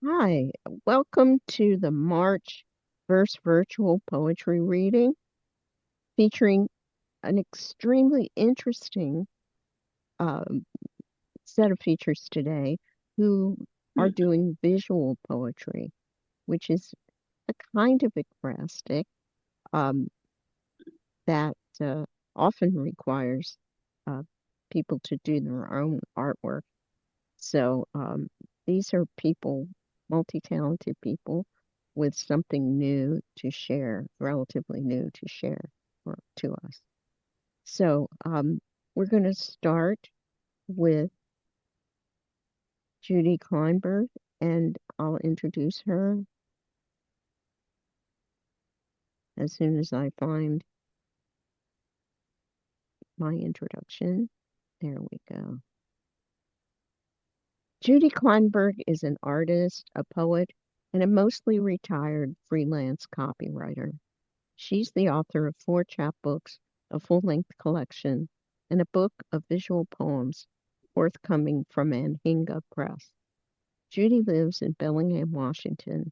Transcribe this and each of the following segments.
Hi, welcome to the March Verse Virtual Poetry Reading featuring an extremely interesting um, set of features today who are doing visual poetry, which is a kind of ekphrastic um, that often requires uh, people to do their own artwork. So these are people, multi-talented people with something new to share, relatively new to share to us. So we're going to start with Judy Kleinberg, and I'll introduce her as soon as I find my introduction. There we go. Judy Kleinberg is an artist, a poet, and a mostly retired freelance copywriter. She's the author of four chapbooks, a full-length collection, and a book of visual poems forthcoming from Anhinga Press. Judy lives in Bellingham, Washington,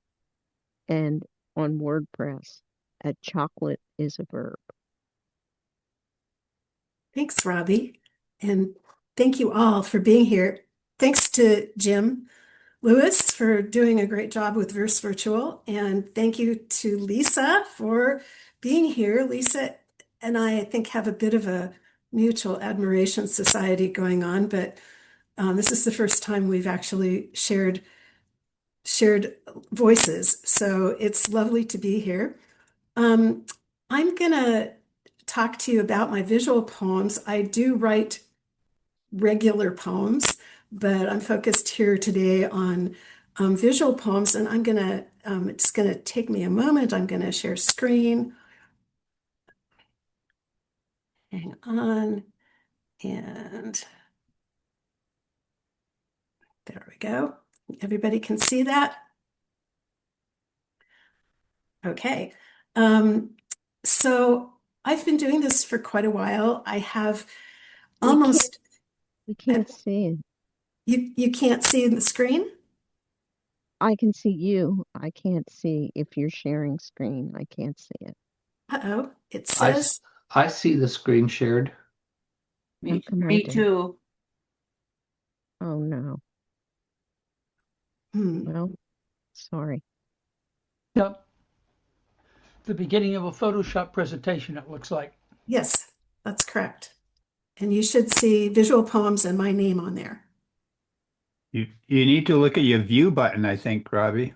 and on WordPress at Chocolate is a Verb. Thanks, Robbi. And thank you all for being here. Thanks to j.lewis for doing a great job with Verse Virtual. And thank you to Lisa for being here. Lisa and I think, have a bit of a mutual admiration society going on, but this is the first time we've actually shared voices. So it's lovely to be here. Um, I'm going to talk to you about my visual poems. I do write regular poems, but I'm focused here today on visual poems, and it's gonna take me a moment. I'm gonna share screen. Hang on, and there we go. Everybody can see that? Okay. Um, so I've been doing this for quite a while. I have We can't almost, we uh, can't see it. you can't see the screen? I can see you. I can't see if you're sharing screen. I can't see it. Uh-oh, it I, s- says, I see the screen shared. How Me, come I me don't? too. Oh no. hmm, Well, sorry. Yep, the beginning of a Photoshop presentation, it looks like. yes, that's correct. And you should see visual poems and my name on there. You need to look at your view button, I think, Robbie,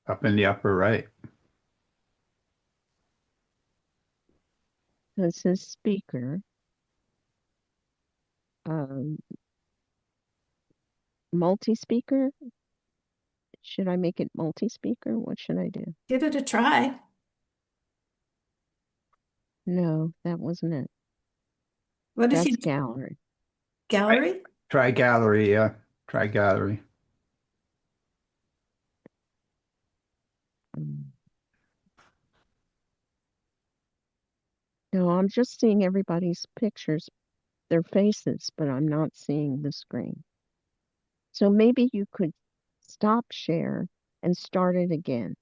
up in the upper right. This says speaker. Um, multi-speaker. Should I make it multi-speaker? What should I do? Give it a try. No, that wasn't it. What if That's you gallery. Right. gallery? Try gallery, yeah. Try gallery. Um, no, I'm just seeing everybody's pictures, their faces, but I'm not seeing the screen. So maybe you could stop share and start it again.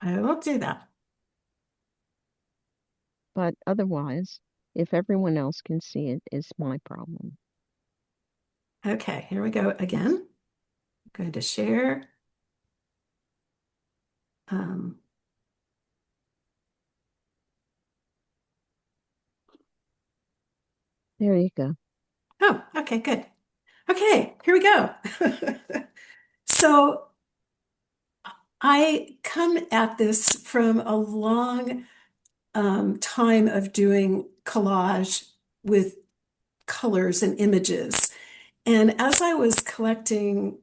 I will do that. But otherwise, if everyone else can see it, it's my problem. Okay, here we go again. I'm going to share. Um, There you go. oh, okay, good. Okay, here we go. So I come at this from a long time of doing collage with colors and images. And as I was collecting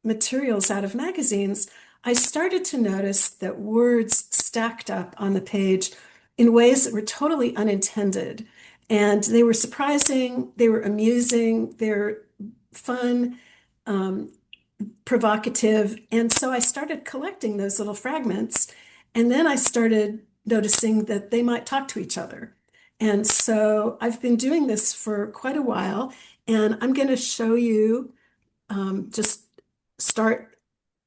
materials out of magazines, I started to notice that words stacked up on the page in ways that were totally unintended. And they were surprising, they were amusing, they're fun, um, provocative. And so I started collecting those little fragments. And then I started noticing that they might talk to each other. And so I've been doing this for quite a while. And I'm going to show you just start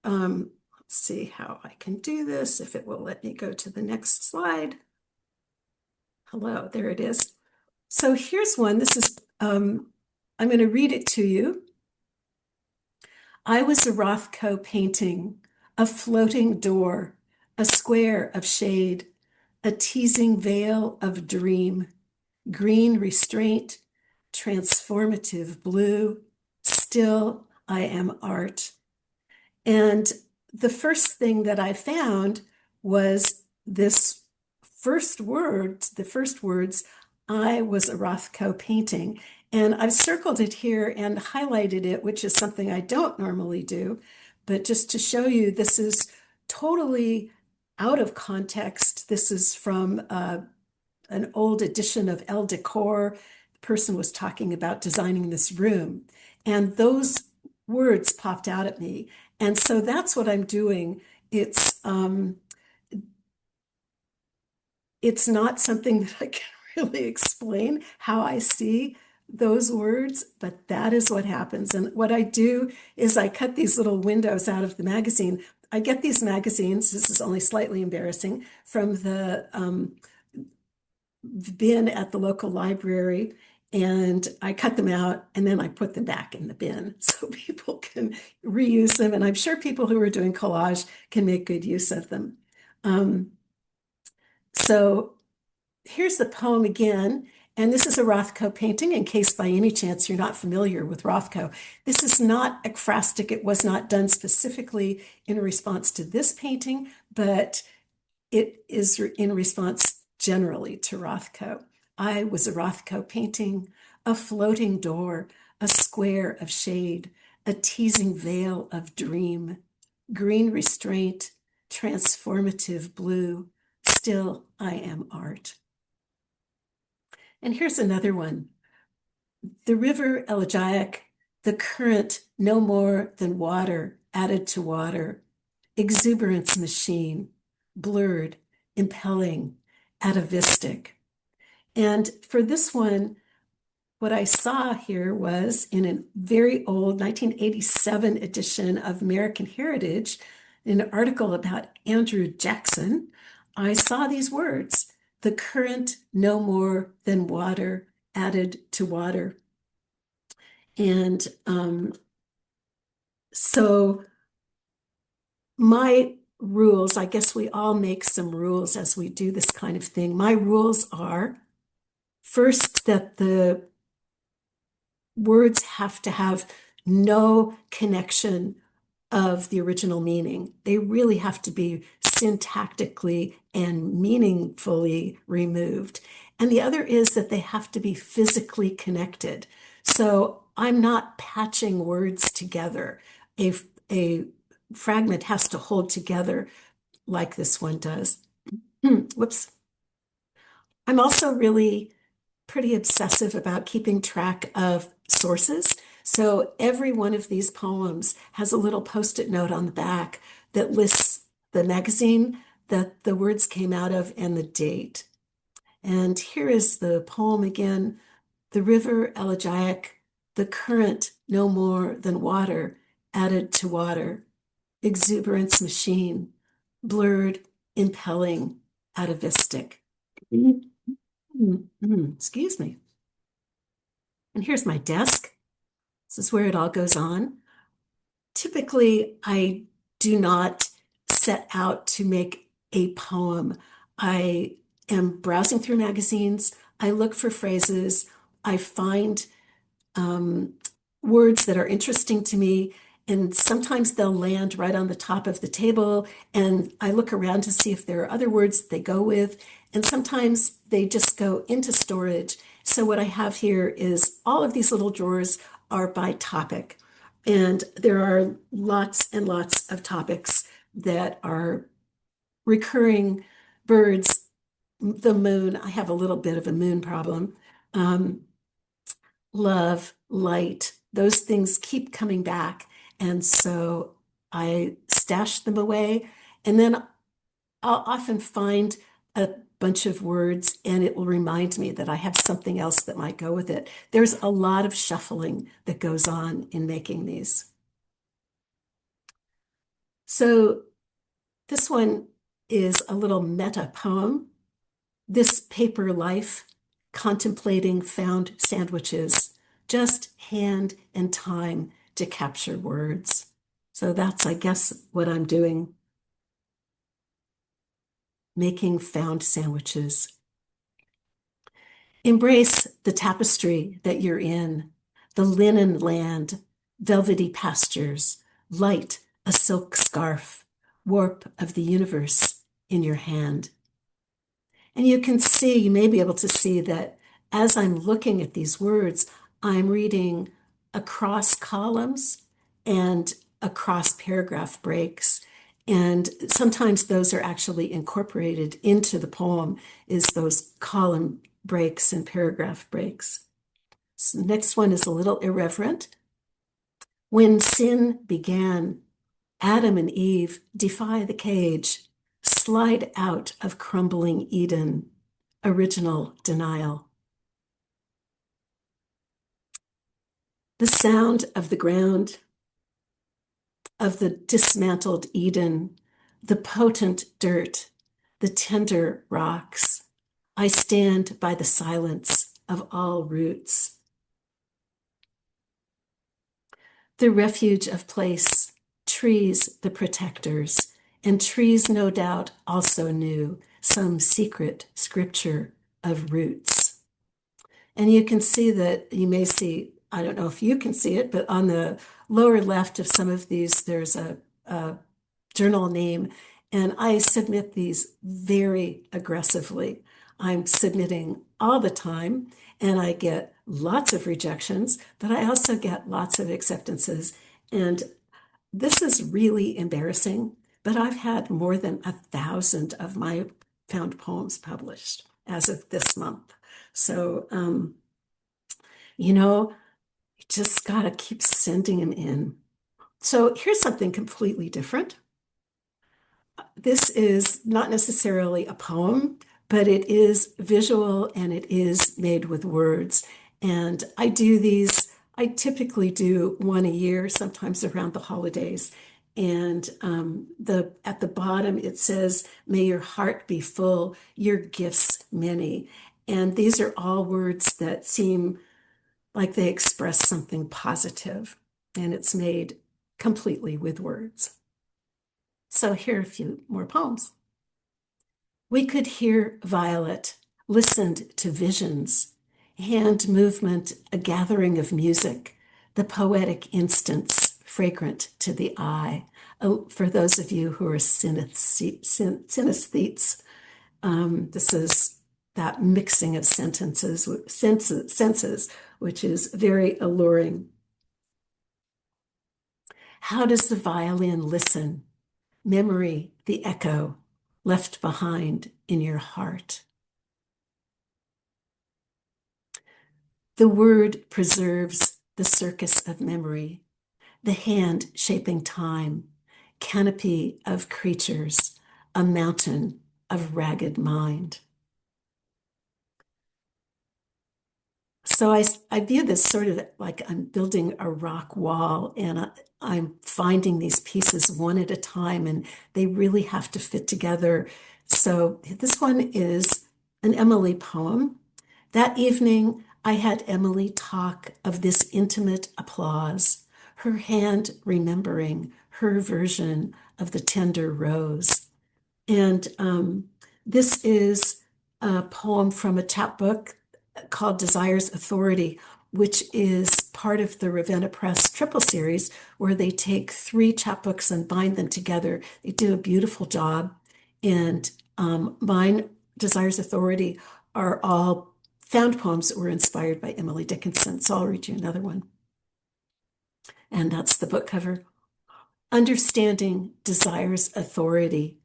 let's see how I can do this, if it will let me go to the next slide. Hello, there it is. So here's one. This is, I'm going to read it to you. I was a Rothko painting, a floating door, a square of shade, a teasing veil of dream, green restraint, transformative blue, still I am art. And the first thing that I found was this the first words, I was a Rothko painting. And I've circled it here and highlighted it, which is something I don't normally do. But just to show you, this is totally out of context. This is from an old edition of Elle Decor. The person was talking about designing this room. And those words popped out at me. And so that's what I'm doing. It's not something that I can really explain how I see those words, but that is what happens. And what I do is I cut these little windows out of the magazine. I get these magazines, this is only slightly embarrassing, from the bin at the local library, and I cut them out and then I put them back in the bin so people can reuse them. And I'm sure people who are doing collage can make good use of them. So here's the poem again. And this is a Rothko painting, in case by any chance you're not familiar with Rothko. This is not ekphrastic. It was not done specifically in response to this painting, but it is in response generally to Rothko. I was a Rothko painting, a floating door, a square of shade, a teasing veil of dream, green restraint, transformative blue, still I am art. And here's another one. The river elegiac, the current no more than water added to water, exuberance machine, blurred, impelling, atavistic. And for this one, what I saw here was in a very old 1987 edition of American Heritage, in an article about Andrew Jackson, I saw these words, the current no more than water added to water. And so my rules, I guess we all make some rules as we do this kind of thing. My rules are, first, that the words have to have no connection of the original meaning. They really have to be syntactically and meaningfully removed. And the other is that they have to be physically connected. So I'm not patching words together. A fragment has to hold together like this one does. Whoops. I'm also really pretty obsessive about keeping track of sources. So every one of these poems has a little post-it note on the back that lists the magazine that the words came out of and the date. And here is the poem again, the river elegiac, the current no more than water added to water, exuberance machine, blurred, impelling, atavistic. Excuse me. And here's my desk. This is where it all goes on. Typically, I do not set out to make a poem. I am browsing through magazines. I look for phrases. I find words that are interesting to me. And sometimes they'll land right on the top of the table. And I look around to see if there are other words they go with. And sometimes they just go into storage. So what I have here is all of these little drawers are by topic. And there are lots and lots of topics that are recurring: birds, the moon. I have a little bit of a moon problem. Love, light, those things keep coming back. And so I stash them away. And then I'll often find a bunch of words and it will remind me that I have something else that might go with it. There's a lot of shuffling that goes on in making these. So this one is a little meta poem. This paper life, contemplating found sandwiches, just hand and time to capture words. So that's, I guess, what I'm doing. Making found sandwiches. Embrace the tapestry that you're in, the linen land, velvety pastures, light, a silk scarf, warp of the universe in your hand. And you can see, you may be able to see that as I'm looking at these words, I'm reading across columns and across paragraph breaks. And sometimes those are actually incorporated into the poem, is those column breaks and paragraph breaks. So the next one is a little irreverent. When sin began, Adam and Eve defy the cage, slide out of crumbling Eden, original denial. The sound of the ground, of the dismantled Eden, the potent dirt, the tender rocks. I stand by the silence of all roots. The refuge of place, trees the protectors, and trees no doubt also knew some secret scripture of roots. And you can see that, you may see, I don't know if you can see it, but on the lower left of some of these, there's a journal name, and I submit these very aggressively. I'm submitting all the time, and I get lots of rejections, but I also get lots of acceptances. And this is really embarrassing, but I've had more than 1,000 of my found poems published as of this month. So, you just got to keep sending them in. So here's something completely different. This is not necessarily a poem, but it is visual and it is made with words. And I do these, I typically do one a year, sometimes around the holidays. And at the bottom, it says, "May your heart be full, your gifts many." And these are all words that seem like they express something positive, and it's made completely with words. So here are a few more poems. We could hear Violet, listened to visions, hand movement, a gathering of music, the poetic instance, fragrant to the eye. Oh, for those of you who are synesthetes, this is that mixing of senses, which is very alluring. How does the violin listen? Memory, the echo left behind in your heart. The word preserves the circus of memory, the hand shaping time, canopy of creatures, a mountain of ragged mind. So I view this sort of like I'm building a rock wall, and I'm finding these pieces one at a time, and they really have to fit together. So this one is an Emily poem. That evening, I had Emily talk of this intimate applause, her hand remembering her version of the tender rose. And this is a poem from a chapbook called Desire's Authority, which is part of the Ravenna Press triple series, where they take 3 chapbooks and bind them together. They do a beautiful job. And mine, Desire's Authority, are all found poems that were inspired by Emily Dickinson. So I'll read you another one. And that's the book cover. Understanding Desire's Authority.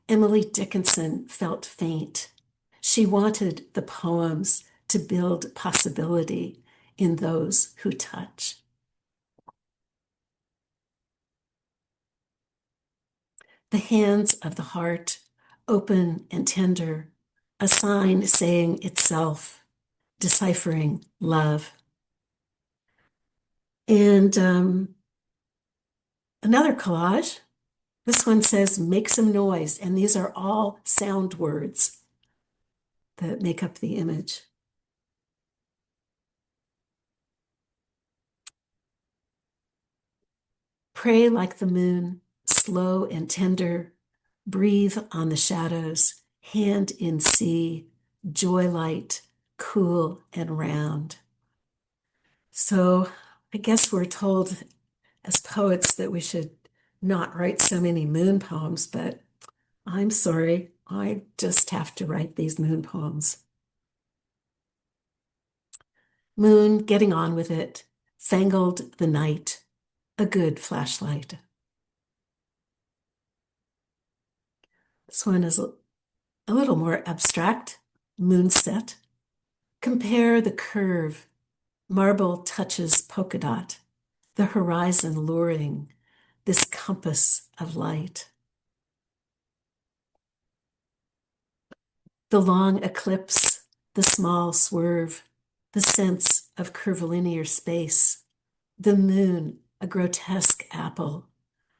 Emily Dickinson felt faint. She wanted the poems to build possibility in those who touch. The hands of the heart, open and tender, a sign saying itself, deciphering love. And another collage This one says, make some noise. And these are all sound words that make up the image. Pray like the moon, slow and tender. Breathe on the shadows, hand in sea, joy light, cool and round. So I guess we're told as poets that we should not write so many moon poems, but I'm sorry, I just have to write these moon poems. Moon, getting on with it, fangled the night, a good flashlight. This one is a little more abstract, moonset. Compare the curve, marble touches polka dot, the horizon luring, this compass of light. The long eclipse, the small swerve, the sense of curvilinear space, the moon, a grotesque apple,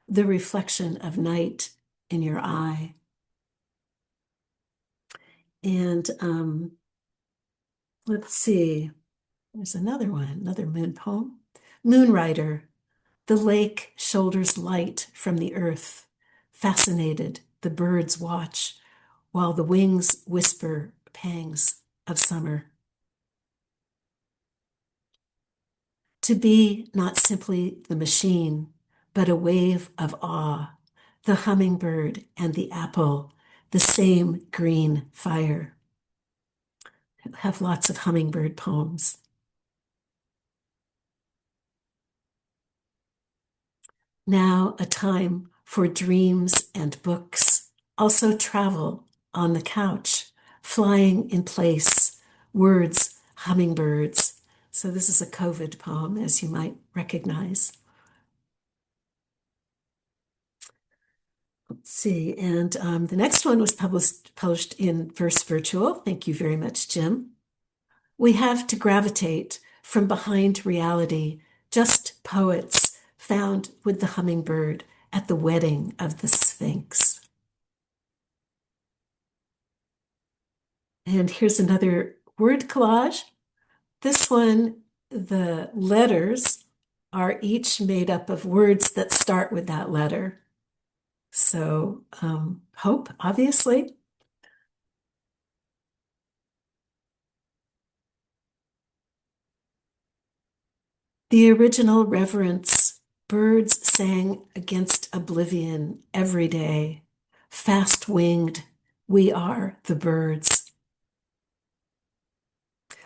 the reflection of night in your eye. And let's see, there's another one, another moon poem. Moonrider, the lake shoulders light from the earth. Fascinated, the birds watch while the wings whisper pangs of summer. To be not simply the machine, but a wave of awe, the hummingbird and the apple, the same green fire. I have lots of hummingbird poems. Now a time for dreams and books, also travel on the couch, flying in place, words, hummingbirds. So this is a COVID poem, as you might recognize. Let's see, and the next one was published in Verse Virtual. Thank you very much, Jim. We have to gravitate from behind reality, just poets found with the hummingbird at the wedding of the Sphinx. And here's another word collage. This one, the letters are each made up of words that start with that letter. So, hope, obviously. The original reverence, birds sang against oblivion every day. Fast-winged, we are the birds.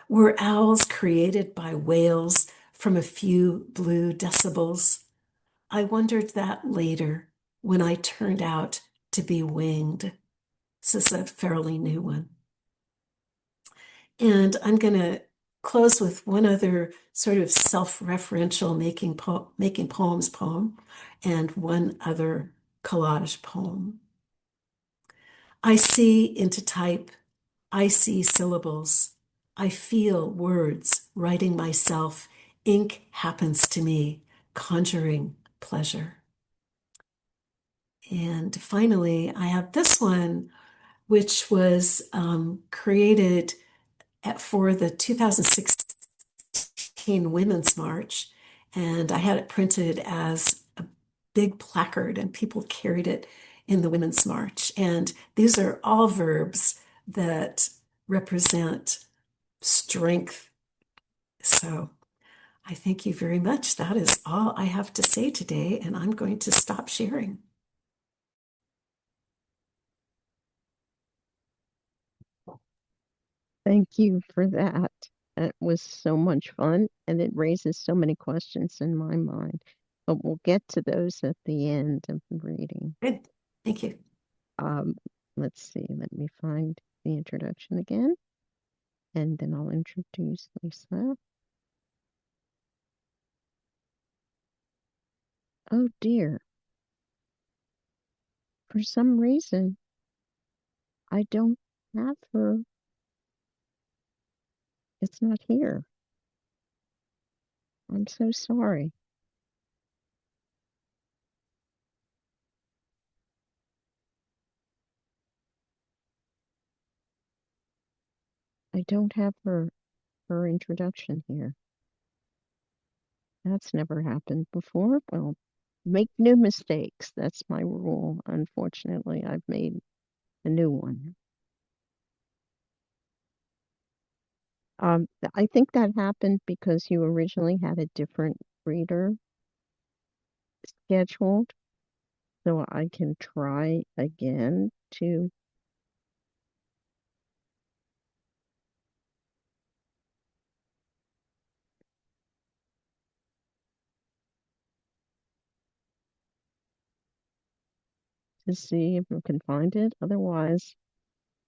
Were owls created by whales from a few blue decibels? I wondered that later when I turned out to be winged. This is a fairly new one. And I'm going to close with one other sort of self-referential making poems poem and one other collage poem. I see into type, I see syllables, I feel words, writing myself, ink happens to me, conjuring pleasure. And finally, I have this one, which was created for the 2016 Women's March, and I had it printed as a big placard, and people carried it in the Women's March. And these are all verbs that represent strength. So I thank you very much. That is all I have to say today, and I'm going to stop sharing. Thank you for that. It was so much fun, and it raises so many questions in my mind. But we'll get to those at the end of the reading. Good. Thank you. Let's see. Let me find the introduction again, and then I'll introduce Lisa. Oh dear. For some reason, I don't have her. It's not here. I'm so sorry. I don't have her introduction here. That's never happened before. Well, make new mistakes. That's my rule. Unfortunately, I've made a new one. I think that happened because you originally had a different reader scheduled, so I can try again to see if we can find it. Otherwise,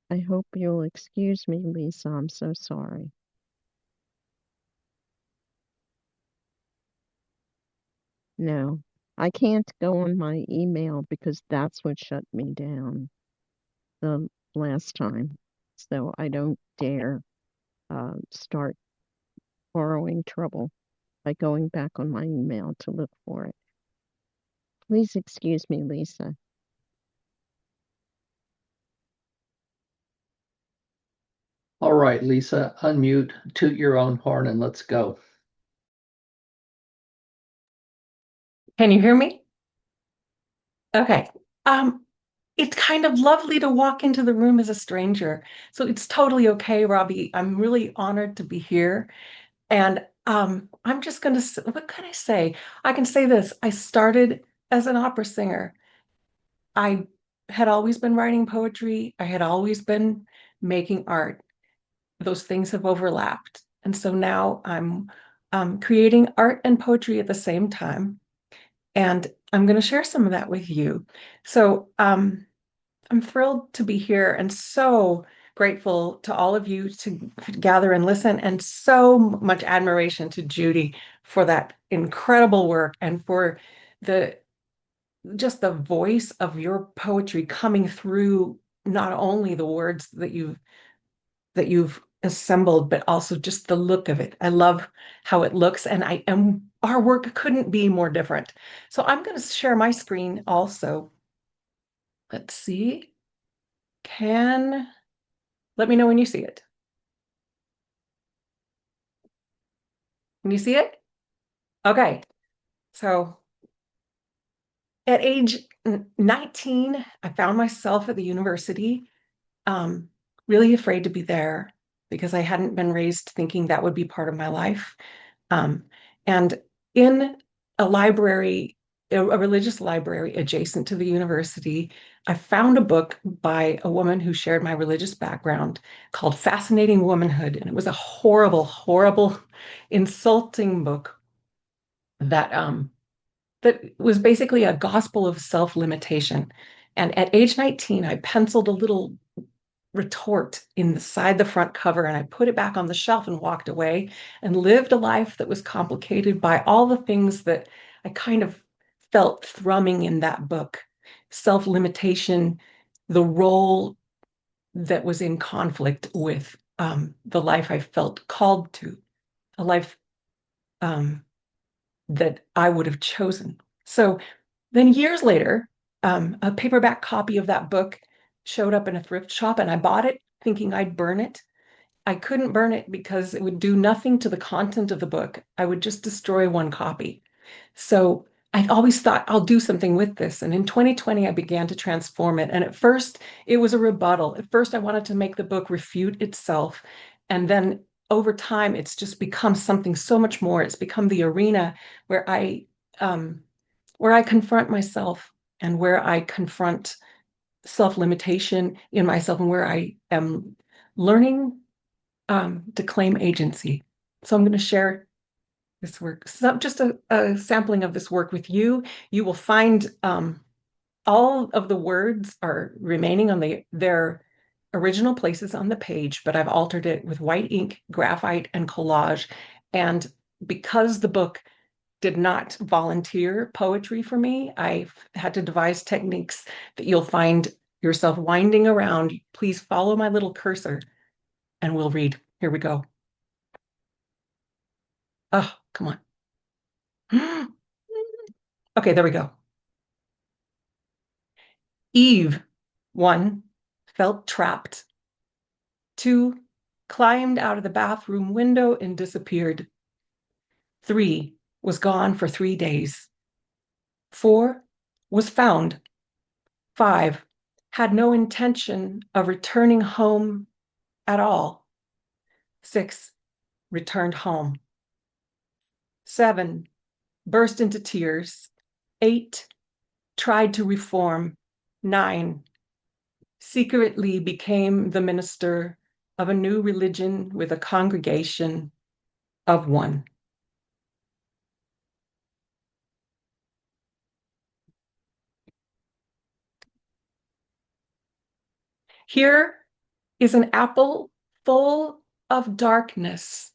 I hope you'll excuse me, Lisa. I'm so sorry. No, I can't go on my email because that's what shut me down the last time. So I don't dare start borrowing trouble by going back on my email to look for it. Please excuse me, Lisa. All right, Lisa, unmute, toot your own horn, and let's go. Can you hear me? Okay. Um, it's kind of lovely to walk into the room as a stranger. So it's totally okay, Robbi. I'm really honored to be here. And I'm just going to, what can I say? I can say this. I started as an opera singer. I had always been writing poetry. I had always been making art. Those things have overlapped. And so now I'm creating art and poetry at the same time. And I'm going to share some of that with you. So I'm thrilled to be here and so grateful to all of you to gather and listen, and so much admiration to Judy for that incredible work and for the just the voice of your poetry coming through not only the words that you've assembled, but also just the look of it. I love how it looks, and our work couldn't be more different. So I'm going to share my screen also. Let's see. Let me know when you see it. Can you see it? Okay. So at age 19, I found myself at the university, um, really afraid to be there because I hadn't been raised thinking that would be part of my life. Um, and in a library, a religious library adjacent to the university, I found a book by a woman who shared my religious background called Fascinating Womanhood. And it was a horrible, horrible, insulting book that was basically a gospel of self-limitation. And at age 19, I penciled a little retort inside the front cover, and I put it back on the shelf and walked away and lived a life that was complicated by all the things that I kind of felt thrumming in that book. Self-limitation, the role that was in conflict with the life I felt called to, a life that I would have chosen. So then years later, a paperback copy of that book showed up in a thrift shop, and I bought it thinking I'd burn it. I couldn't burn it because it would do nothing to the content of the book. I would just destroy one copy. So I always thought I'll do something with this. And in 2020, I began to transform it. And at first, it was a rebuttal. At first, I wanted to make the book refute itself. And then over time, it's just become something so much more. It's become the arena where I confront myself and where I confront self-limitation in myself, and where I am learning to claim agency. So I'm going to share this work, just a sampling of this work with you. You will find all of the words are remaining on their original places on the page, but I've altered it with white ink, graphite, and collage. And because the book did not volunteer poetry for me, I've had to devise techniques that you'll find yourself winding around. Please follow my little cursor and we'll read. Here we go. Oh, come on. Okay, there we go. Eve, 1, felt trapped. 2, climbed out of the bathroom window and disappeared. 3 was gone for 3 days. 4 was found. 5 had no intention of returning home at all. 6 returned home. 7 burst into tears. 8 tried to reform. 9 secretly became the minister of a new religion with a congregation of 1. Here is an apple full of darkness.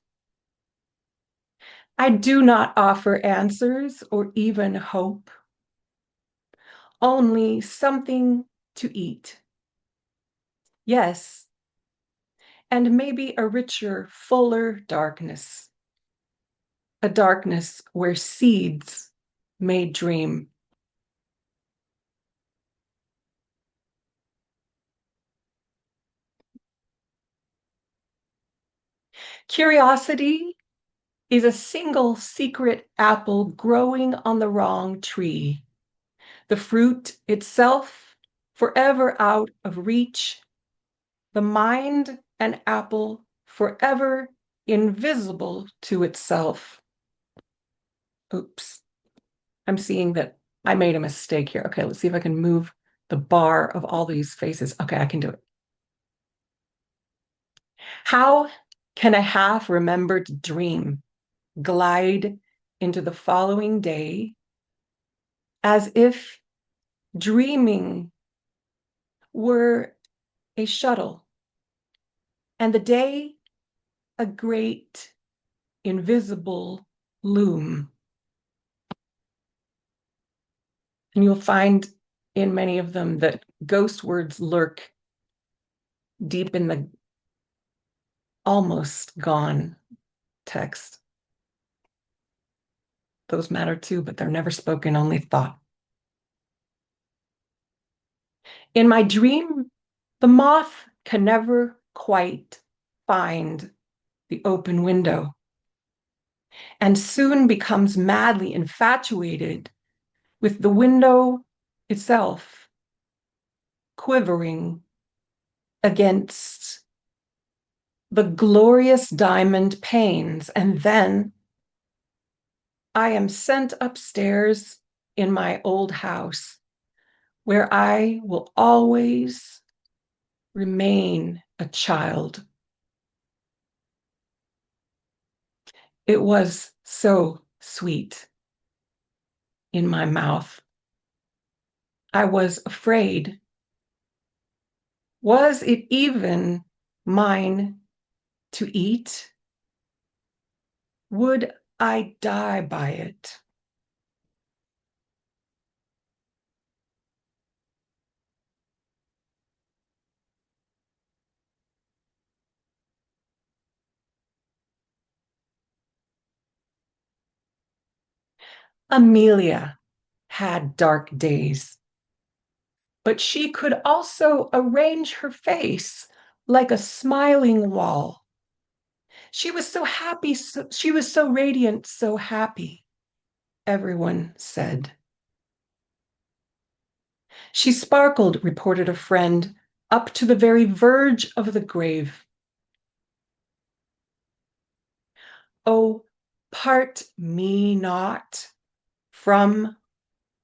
I do not offer answers or even hope, only something to eat. Yes, and maybe a richer, fuller darkness, a darkness where seeds may dream. Curiosity is a single secret apple growing on the wrong tree. The fruit itself forever out of reach. The mind an apple forever invisible to itself. Oops, I'm seeing that I made a mistake here. Okay, let's see if I can move the bar of all these faces. Okay, I can do it. How can a half-remembered dream glide into the following day as if dreaming were a shuttle and the day a great invisible loom? And you'll find in many of them that ghost words lurk deep in the almost gone text. Those matter too, but they're never spoken, only thought. In my dream, the moth can never quite find the open window and soon becomes madly infatuated with the window itself, quivering against the glorious diamond panes. And then I am sent upstairs in my old house, where I will always remain a child. It was so sweet in my mouth. I was afraid. Was it even mine to eat? Would I die by it? Amelia had dark days, but she could also arrange her face like a smiling wall. She was so happy, she was so radiant, so happy, everyone said. She sparkled, reported a friend, up to the very verge of the grave. Oh, part me not from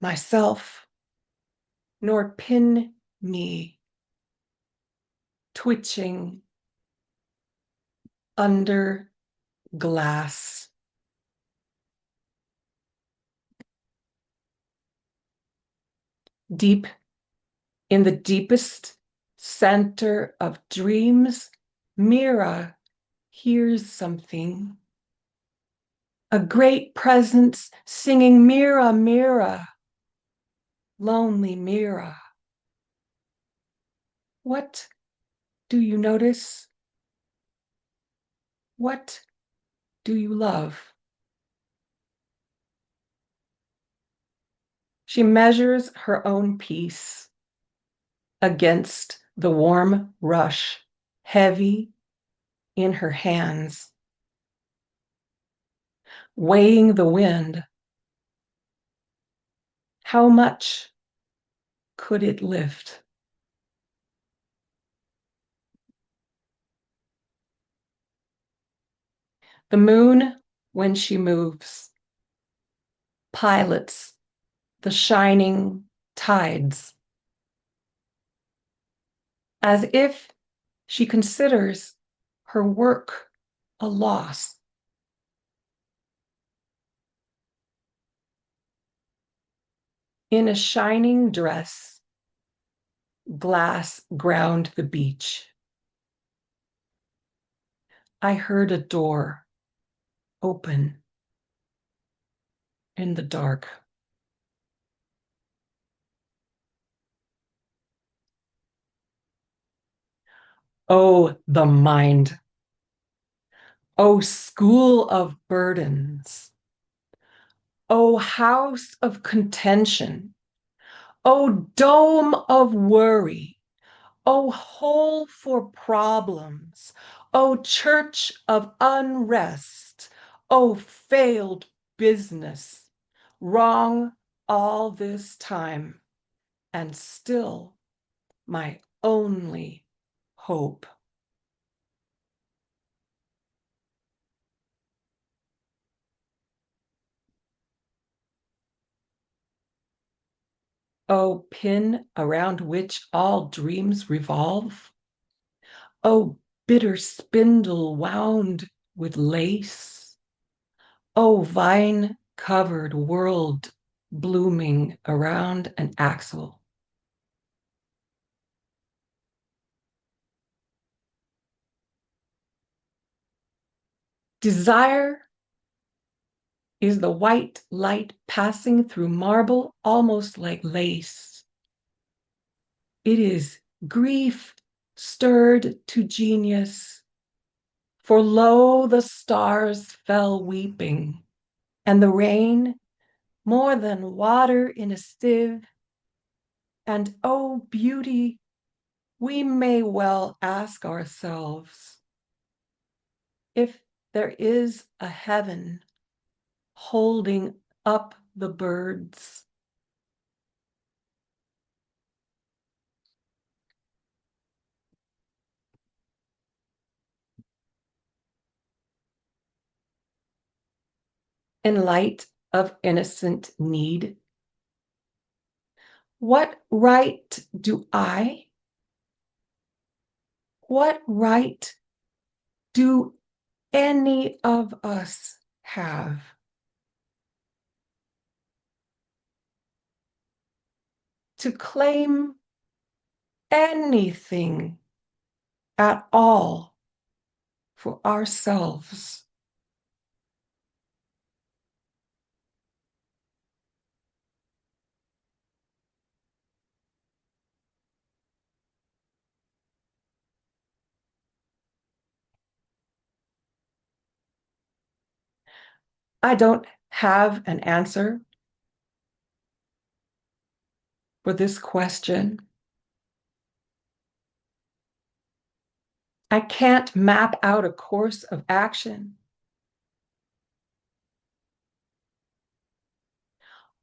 myself, nor pin me, twitching under glass. Deep in the deepest center of dreams, Mira hears something. A great presence singing, Mira, Mira, lonely Mira. What do you notice? What do you love? She measures her own peace against the warm rush, heavy in her hands, weighing the wind. How much could it lift? The moon, when she moves, pilots the shining tides, as if she considers her work a loss. In a shining dress, glass ground the beach. I heard a door open in the dark. Oh, the mind. Oh, school of burdens. Oh, house of contention. Oh, dome of worry. Oh, hole for problems. Oh, church of unrest. Oh, failed business. Wrong all this time, and still my only hope. Oh, pin around which all dreams revolve. Oh, bitter spindle wound with lace. Oh, vine-covered world blooming around an axle. Desire is the white light passing through marble almost like lace. It is grief stirred to genius, for lo, the stars fell weeping, and the rain more than water in a sieve. And oh, beauty, we may well ask ourselves if there is a heaven holding up the birds. In light of innocent need, what right do I, what right do any of us have to claim anything at all for ourselves? I don't have an answer for this question. I can't map out a course of action.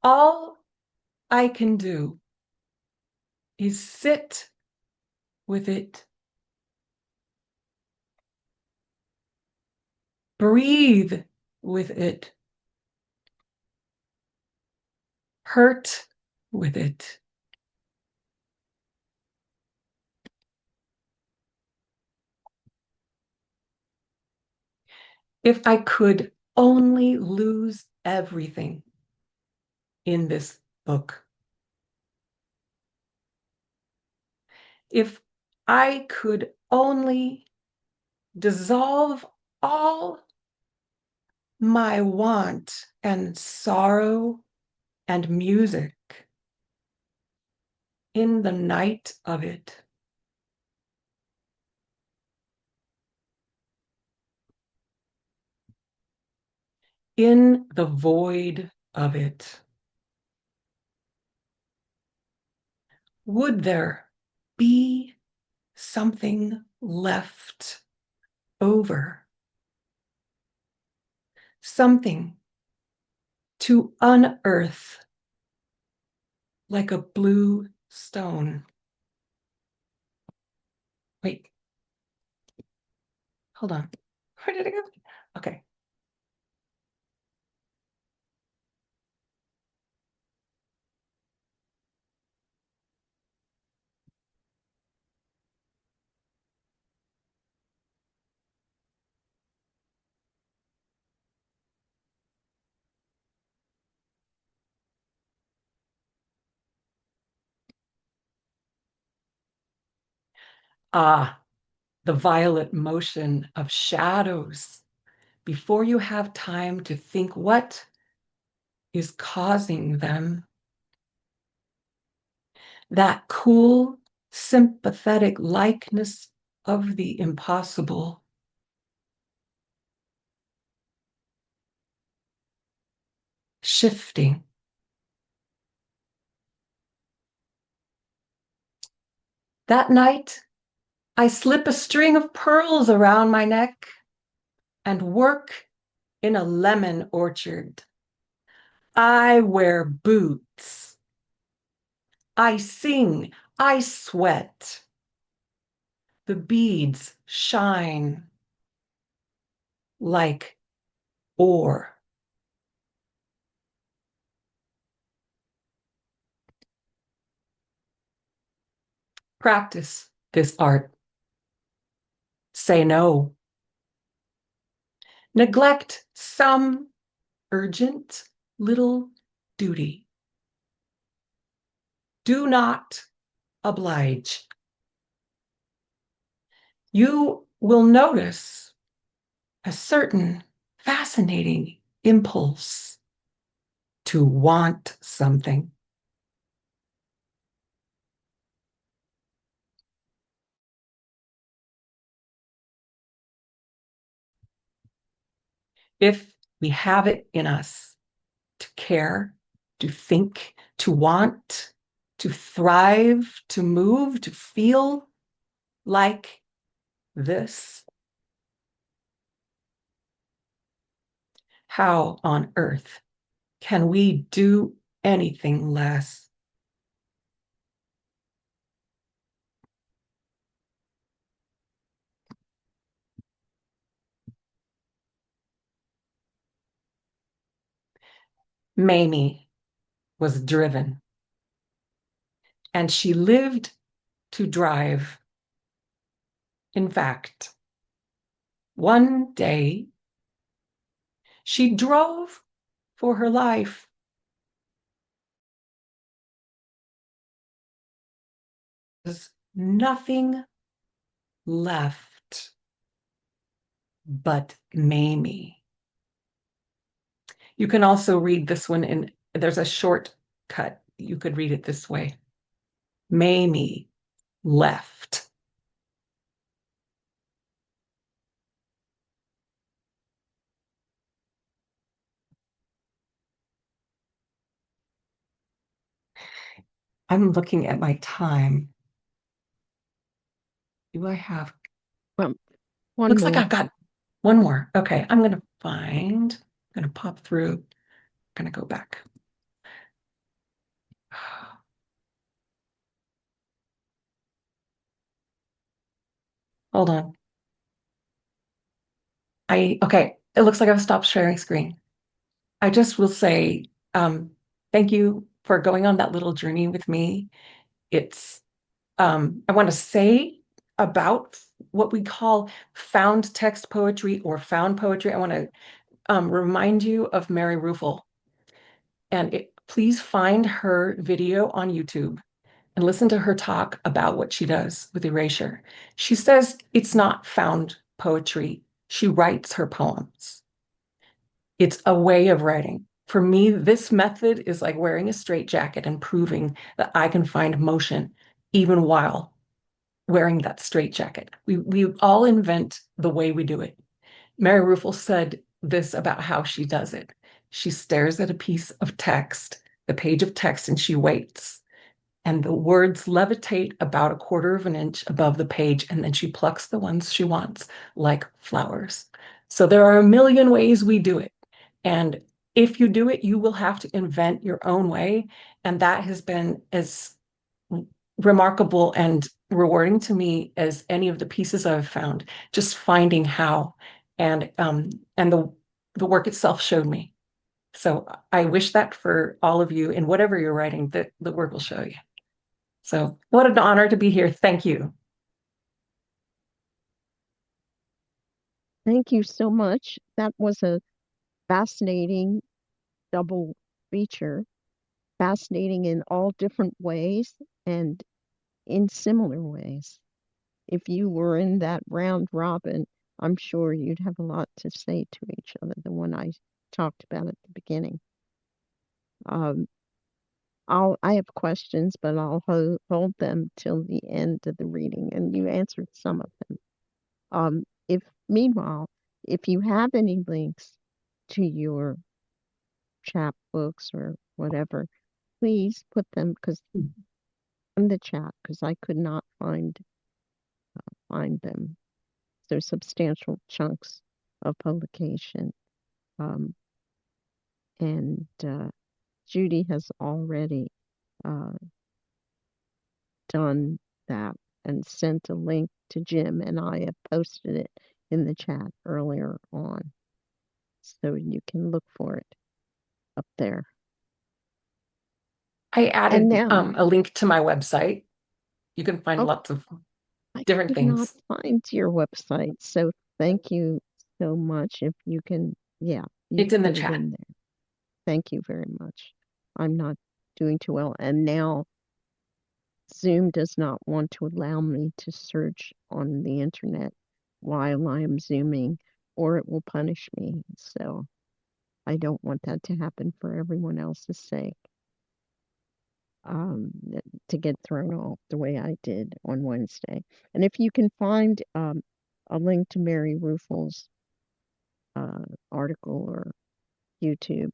All I can do is sit with it, breathe with it, hurt with it. If I could only lose everything in this book, if I could only dissolve all my want and sorrow and music in the night of it, in the void of it, would there be something left over. Something to unearth like a blue stone. Wait. Hold on. Where did it go? Okay. Ah, the violet motion of shadows before you have time to think what is causing them. That cool, sympathetic likeness of the impossible. Shifting. That night, I slip a string of pearls around my neck and work in a lemon orchard. I wear boots. I sing. I sweat. The beads shine like ore. Practice this art. Say no. Neglect some urgent little duty. Do not oblige. You will notice a certain fascinating impulse to want something. If we have it in us to care, to think, to want, to thrive, to move, to feel like this, how on earth can we do anything less? Mamie was driven, and she lived to drive. In fact, one day she drove for her life. There's nothing left but Mamie. You can also read this one there's a short cut. You could read it this way. Mamie left. I'm looking at my time. Do I have? One Looks more. like I've got one more. Okay, I'm going to pop through. I'm going to go back. Hold on. Okay, it looks like I've stopped sharing screen. I just will say thank you for going on that little journey with me. I want to say about what we call found text poetry or found poetry. I want to remind you of Mary Ruefle. And please find her video on YouTube and listen to her talk about what she does with erasure. She says it's not found poetry. She writes her poems. It's a way of writing. For me, this method is like wearing a straitjacket and proving that I can find motion even while wearing that straitjacket. We all invent the way we do it. Mary Ruefle said this about how she does it. She stares at a piece of text, the page of text, and she waits. and the words levitate about a quarter of an inch above the page, and then she plucks the ones she wants, like flowers. So there are a million ways we do it. And if you do it, you will have to invent your own way. And that has been as remarkable and rewarding to me as any of the pieces I've found, just finding how. And the work itself showed me. So I wish that for all of you in whatever you're writing, that the work will show you. So what an honor to be here. Thank you. Thank you so much. That was a fascinating double feature, fascinating in all different ways and in similar ways. If you were in that round robin, I'm sure you'd have a lot to say to each other, the one I talked about at the beginning. I have questions, but I'll hold them till the end of the reading, and you answered some of them. If meanwhile, if you have any links to your chapbooks or whatever, please put them because in the chat because I could not find them. They're substantial chunks of publication. And Judy has already done that and sent a link to Jim, and I have posted it in the chat earlier on. So you can look for it up there. I added And now a link to my website. You can find Oh, lots of I different could things. not find your website, so thank you so much. If you can, yeah, you It's in the put it chat. in there. Thank you very much. I'm not doing too well, and now Zoom does not want to allow me to search on the internet while I am Zooming, or it will punish me. So I don't want that to happen for everyone else's sake. To get thrown off the way I did on Wednesday. And if you can find a link to Mary Ruefle's article or YouTube,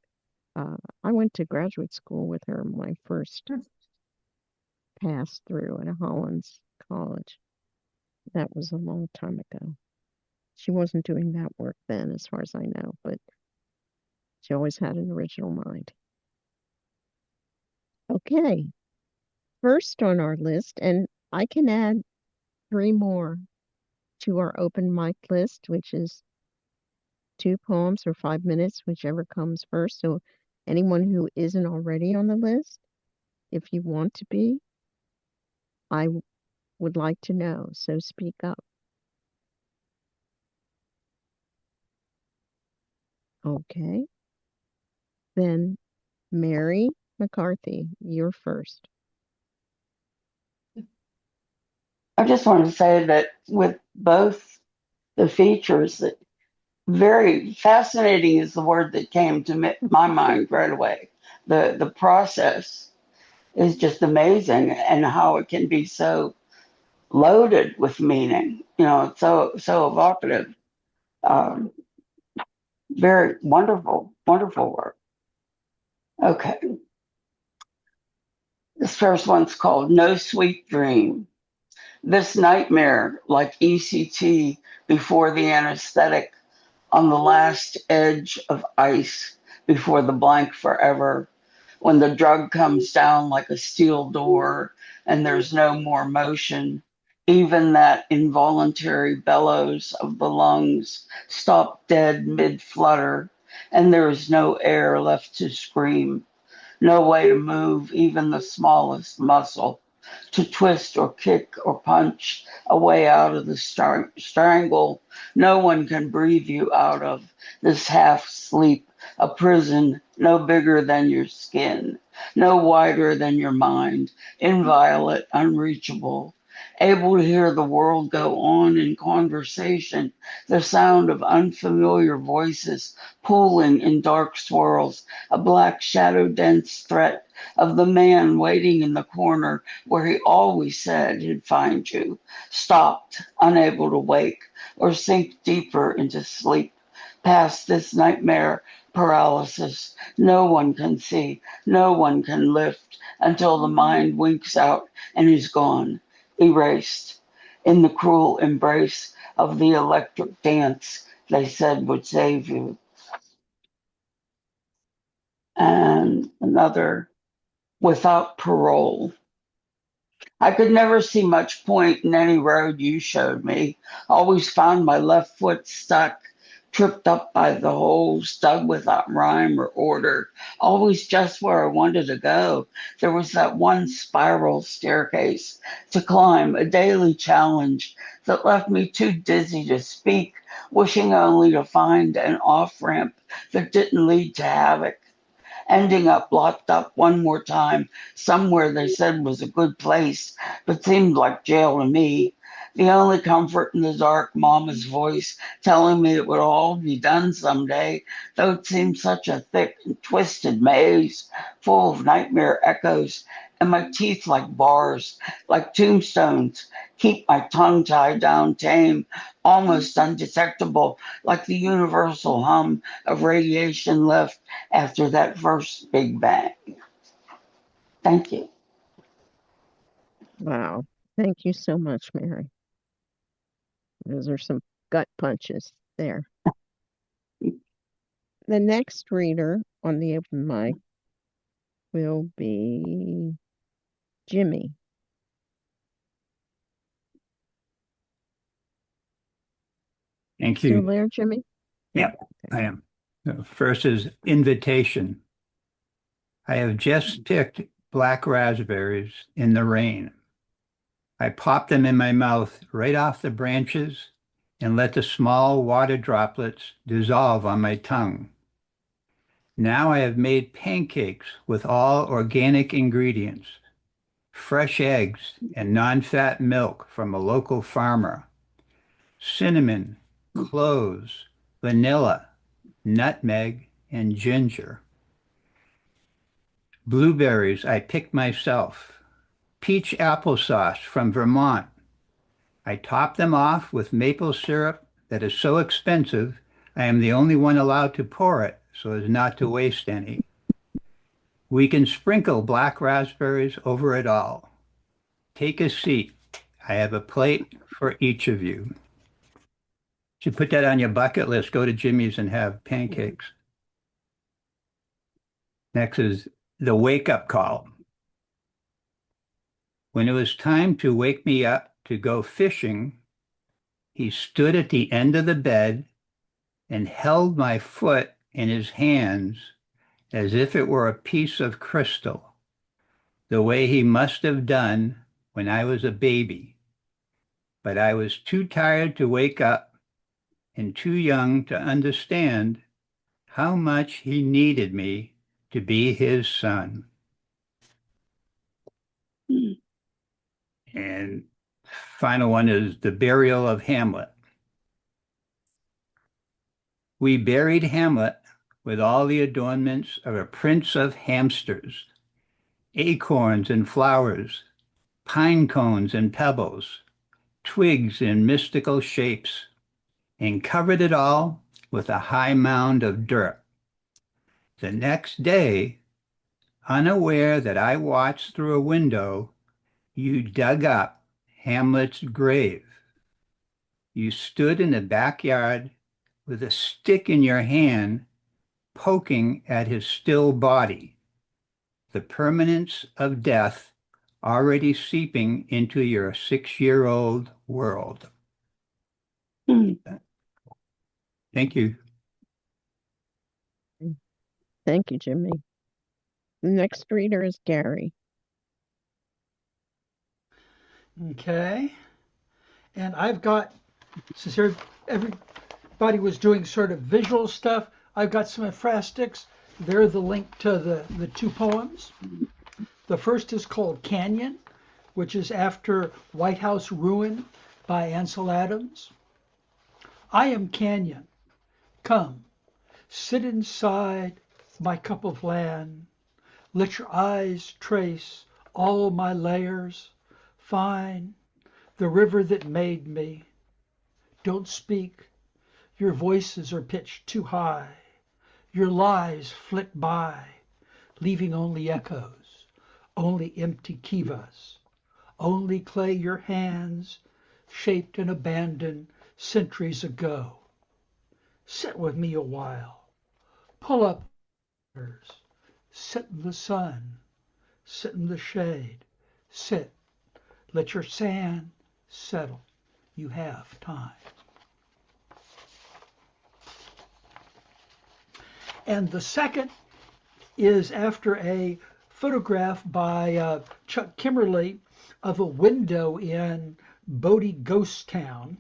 I went to graduate school with her my first pass through at a Hollins college. That was a long time ago. She wasn't doing that work then, as far as I know, but she always had an original mind. Okay, first on our list, and I can add 3 more to our open mic list, which is 2 poems or 5 minutes, whichever comes first. So anyone who isn't already on the list, if you want to be, I would like to know. So speak up. Okay. Then Mary McCarthy, you're first. I just want to say that with both the features, that very fascinating is the word that came to my mind right away. The process is just amazing, and how it can be so loaded with meaning. You know, it's so evocative. Um, Very wonderful, wonderful work. Okay, this first one's called No Sweet Dream. This nightmare, like ECT before the anesthetic, on the last edge of ice before the blank forever, when the drug comes down like a steel door and there's no more motion, even that involuntary bellows of the lungs stop dead mid-flutter, and there is no air left to scream, no way to move even the smallest muscle, to twist or kick or punch a way out of the strangle no one can breathe you out of, this half sleep, a prison no bigger than your skin, no wider than your mind, inviolate, unreachable, able to hear the world go on in conversation, the sound of unfamiliar voices pooling in dark swirls, a black shadow dense threat of the man waiting in the corner where he always said he'd find you, stopped, unable to wake or sink deeper into sleep, past this nightmare paralysis. No one can see, no one can lift until the mind winks out and is gone, erased, in the cruel embrace of the electric dance they said would save you. And another, without parole. I could never see much point in any road you showed me. Always found my left foot stuck, tripped up by the holes, dug without rhyme or order, always just where I wanted to go. There was that one spiral staircase to climb, a daily challenge that left me too dizzy to speak, wishing only to find an off ramp that didn't lead to havoc, ending up locked up one more time somewhere they said was a good place, but seemed like jail to me. The only comfort in the dark, Mama's voice telling me it would all be done someday, though it seemed such a thick and twisted maze, full of nightmare echoes, and my teeth like bars, like tombstones, keep my tongue tied down tame, almost undetectable, like the universal hum of radiation left after that first Big Bang. Thank you. Wow. Thank you so much, Mary. Those are some gut punches there. The next reader on the open mic will be Jimmy. Thank Still you. there, Jimmy? Yep, I am. First is invitation. I have just picked black raspberries in the rain. I pop them in my mouth right off the branches and let the small water droplets dissolve on my tongue. Now I have made pancakes with all organic ingredients, fresh eggs and non-fat milk from a local farmer, cinnamon, cloves, vanilla, nutmeg, and ginger. Blueberries I picked myself, peach applesauce from Vermont. I top them off with maple syrup that is so expensive I am the only one allowed to pour it so as not to waste any. We can sprinkle black raspberries over it all. Take a seat. I have a plate for each of you. Should put that on your bucket list. Go to Jimmy's and have pancakes. Next is the wake-up call. When it was time to wake me up to go fishing, he stood at the end of the bed and held my foot in his hands as if it were a piece of crystal, the way he must have done when I was a baby. But I was too tired to wake up and too young to understand how much he needed me to be his son. And final one is the burial of Hamlet. We buried Hamlet with all the adornments of a prince of hamsters, acorns and flowers, pine cones and pebbles, twigs in mystical shapes, and covered it all with a high mound of dirt. The next day, unaware that I watched through a window, you dug up Hamlet's grave. You stood in the backyard with a stick in your hand, poking at his still body, the permanence of death already seeping into your 6-year-old world. Thank you. Thank you, Jimmy. The next reader is Gary. Okay. And I've got, since everybody was doing sort of visual stuff, I've got some ephrastics. They're the link to the two poems. The first is called Canyon, which is after White House Ruin by Ansel Adams. I am Canyon. Come, sit inside my cup of land. Let your eyes trace all my layers. Fine, the river that made me. Don't speak. Your voices are pitched too high. Your lies flit by, leaving only echoes, only empty kivas, only clay your hands shaped and abandoned centuries ago. Sit with me a while, pull up, sit in the sun, sit in the shade, sit, let your sand settle. You have time. And the second is after a photograph by Chuck Kimmerly of a window in Bodie Ghost Town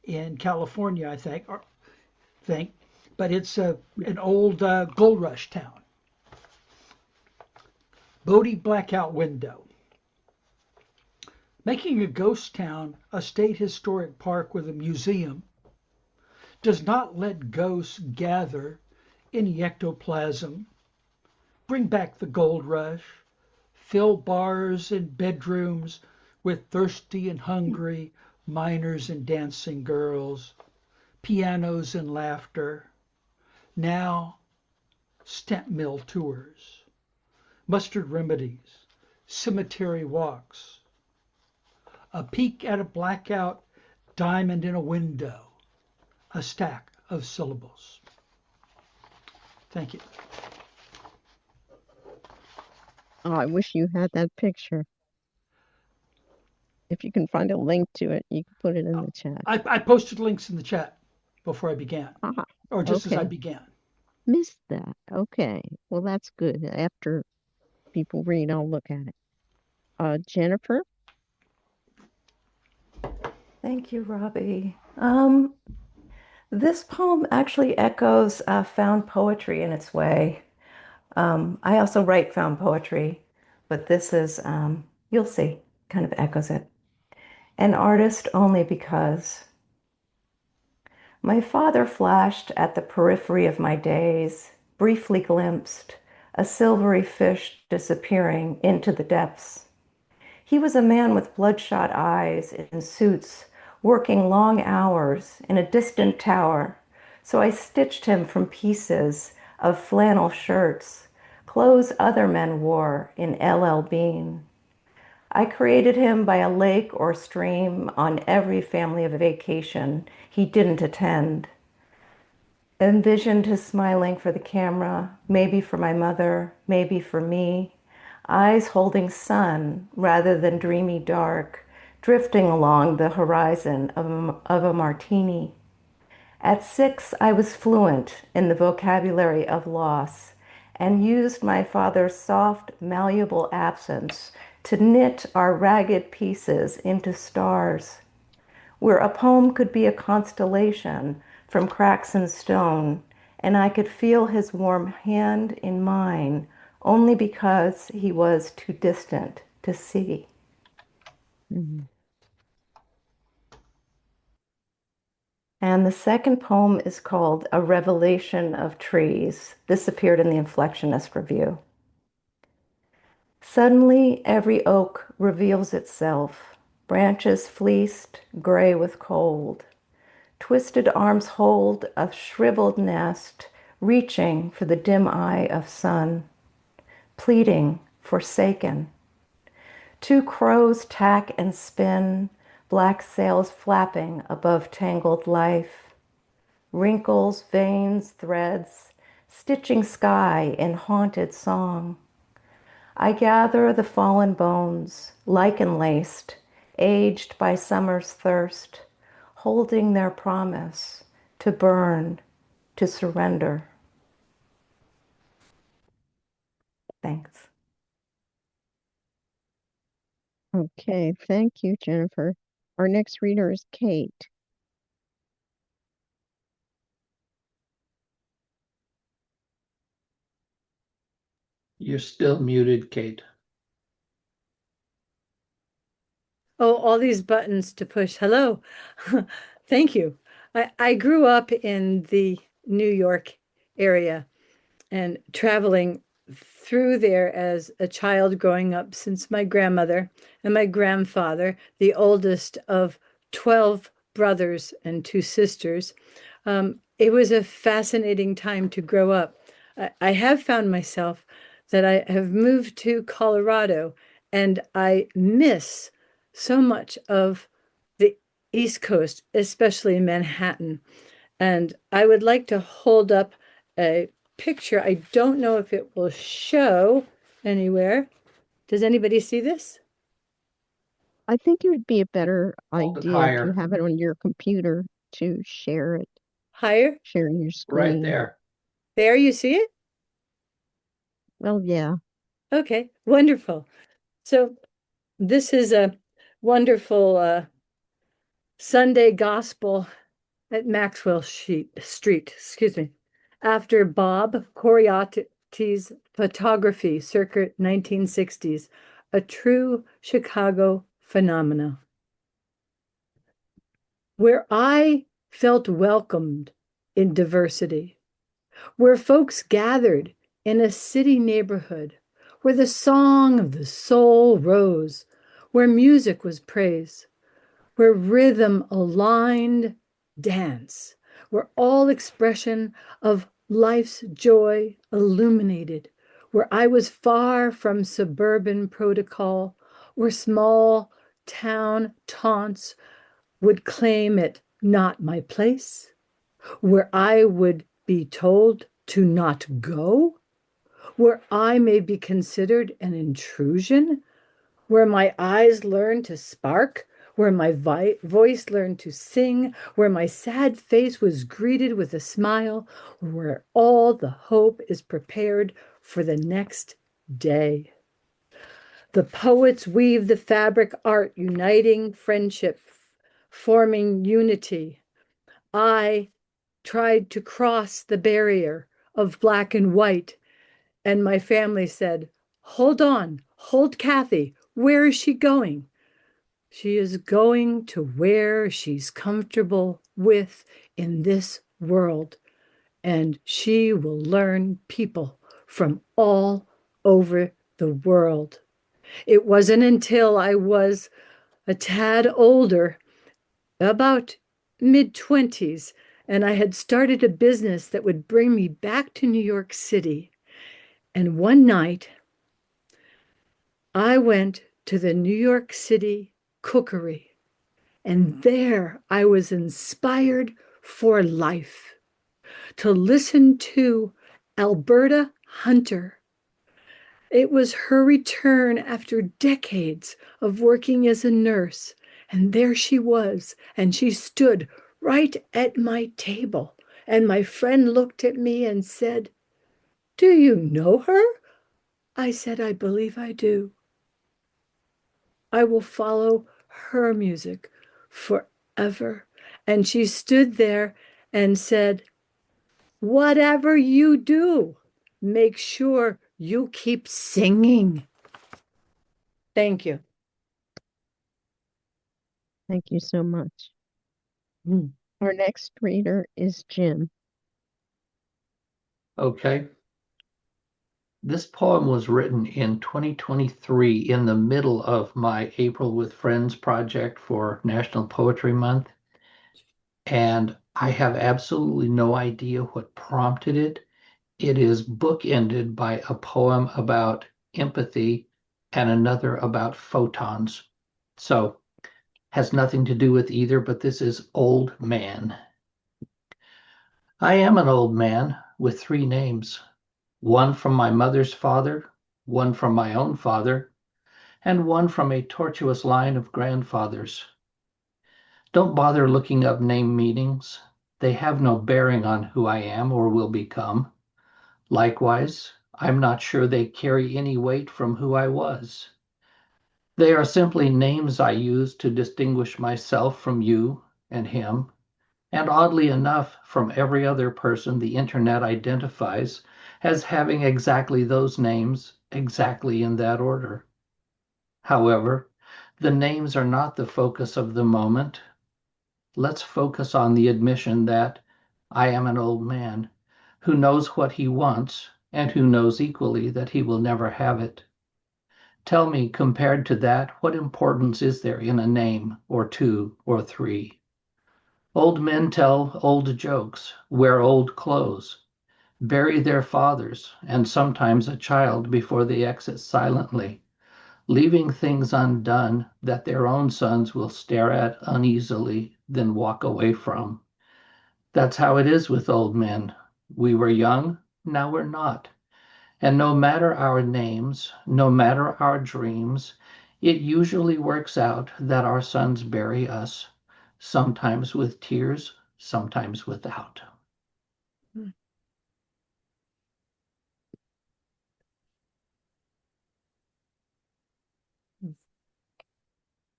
in California, I think, but it's an old gold rush town. Bodie blackout window. Making a ghost town a state historic park with a museum does not let ghosts gather any ectoplasm, bring back the gold rush, fill bars and bedrooms with thirsty and hungry miners and dancing girls, pianos and laughter. Now, stent mill tours, mustard remedies, cemetery walks, a peek at a blackout diamond in a window, a stack of syllables. Thank you. Oh, I wish you had that picture. If you can find a link to it, you can put it in the chat. I posted links in the chat before I began, Ah, or just as I okay. began. Missed that. Okay. Well, that's good. After people read, I'll look at it. Jennifer? Thank you, Robbi. This poem actually echoes found poetry in its way. I also write found poetry, but this is, you'll see, kind of echoes it. An artist only because. My father flashed at the periphery of my days, briefly glimpsed, a silvery fish disappearing into the depths. He was a man with bloodshot eyes in suits, working long hours in a distant tower, so I stitched him from pieces of flannel shirts, clothes other men wore in LL Bean. I created him by a lake or stream on every family vacation he didn't attend. Envisioned his smiling for the camera, maybe for my mother, maybe for me, eyes holding sun rather than dreamy dark, drifting along the horizon of a martini. At 6, I was fluent in the vocabulary of loss and used my father's soft, malleable absence to knit our ragged pieces into stars. Where a poem could be a constellation from cracks in stone, and I could feel his warm hand in mine only because he was too distant to see. Mhm. And the second poem is called A Revelation of Trees. This appeared in the Inflectionist Review. Suddenly, every oak reveals itself, branches fleeced, gray with cold. Twisted arms hold a shriveled nest, reaching for the dim eye of sun, pleading, forsaken. Two crows tack and spin, black sails flapping above tangled life. Wrinkles, veins, threads, stitching sky in haunted song. I gather the fallen bones, lichen-laced, aged by summer's thirst, holding their promise to burn, to surrender. Thanks. Okay. Thank you, Jennifer. Our next reader is Kate. You're still muted, Kate. Oh, all these buttons to push. Hello. Thank you. I grew up in the New York area and traveling through there as a child growing up since my grandmother and my grandfather, the oldest of 12 brothers and 2 sisters. It was a fascinating time to grow up. I have found myself that I have moved to Colorado and I miss so much of the East Coast, especially in Manhattan. And I would like to hold up a picture. I don't know if it will show anywhere. Does anybody see this? I think it would be a better Hold it idea if you higher. have it on your computer to share it, Higher? sharing your Right screen. there. There, you see it? Well, yeah. Okay, wonderful. So this is a wonderful Sunday gospel at Maxwell Street, excuse me, after Bob Coriatti's photography circa 1960s, a true Chicago phenomenon. Where I felt welcomed in diversity, where folks gathered in a city neighborhood, where the song of the soul rose, where music was praise, where rhythm aligned dance, where all expression of life's joy illuminated, where I was far from suburban protocol, where small town taunts would claim it not my place, where I would be told to not go, where I may be considered an intrusion, where my eyes learn to spark, where my voice learned to sing, where my sad face was greeted with a smile, where all the hope is prepared for the next day. The poets weave the fabric art, uniting friendship, forming unity. I tried to cross the barrier of black and white, and my family said, "Hold on, hold Kathy. Where is she going?" She is going to where she's comfortable with in this world, and she will learn people from all over the world. It wasn't until I was a tad older, about mid-20s, and I had started a business that would bring me back to New York City. And one night, I went to the New York City Cookery, and there I was inspired for life to listen to Alberta Hunter. It was her return after decades of working as a nurse, and there she was, and she stood right at my table. And my friend looked at me and said, "Do you know her?" I said, "I believe I do. I will follow her music forever." And she stood there and said, "Whatever you do, make sure you keep singing." Thank you. Thank you so much. Mm. Our next reader is Jim. Okay. This poem was written in 2023 in the middle of my April with Friends project for National Poetry Month. And I have absolutely no idea what prompted it. It is bookended by a poem about empathy and another about photons. So has nothing to do with either, but this is Old Man. I am an old man with three names. One from my mother's father, one from my own father, and one from a tortuous line of grandfathers. Don't bother looking up name meanings. They have no bearing on who I am or will become. Likewise, I'm not sure they carry any weight from who I was. They are simply names I use to distinguish myself from you and him, and oddly enough, from every other person the internet identifies as having exactly those names, exactly in that order. However, the names are not the focus of the moment. Let's focus on the admission that I am an old man who knows what he wants and who knows equally that he will never have it. Tell me, compared to that, what importance is there in a name or two or three? Old men tell old jokes, wear old clothes, bury their fathers and sometimes a child before they exit silently, leaving things undone that their own sons will stare at uneasily, then walk away from. That's how it is with old men. We were young, now we're not. And no matter our names, no matter our dreams, it usually works out that our sons bury us, sometimes with tears, sometimes without.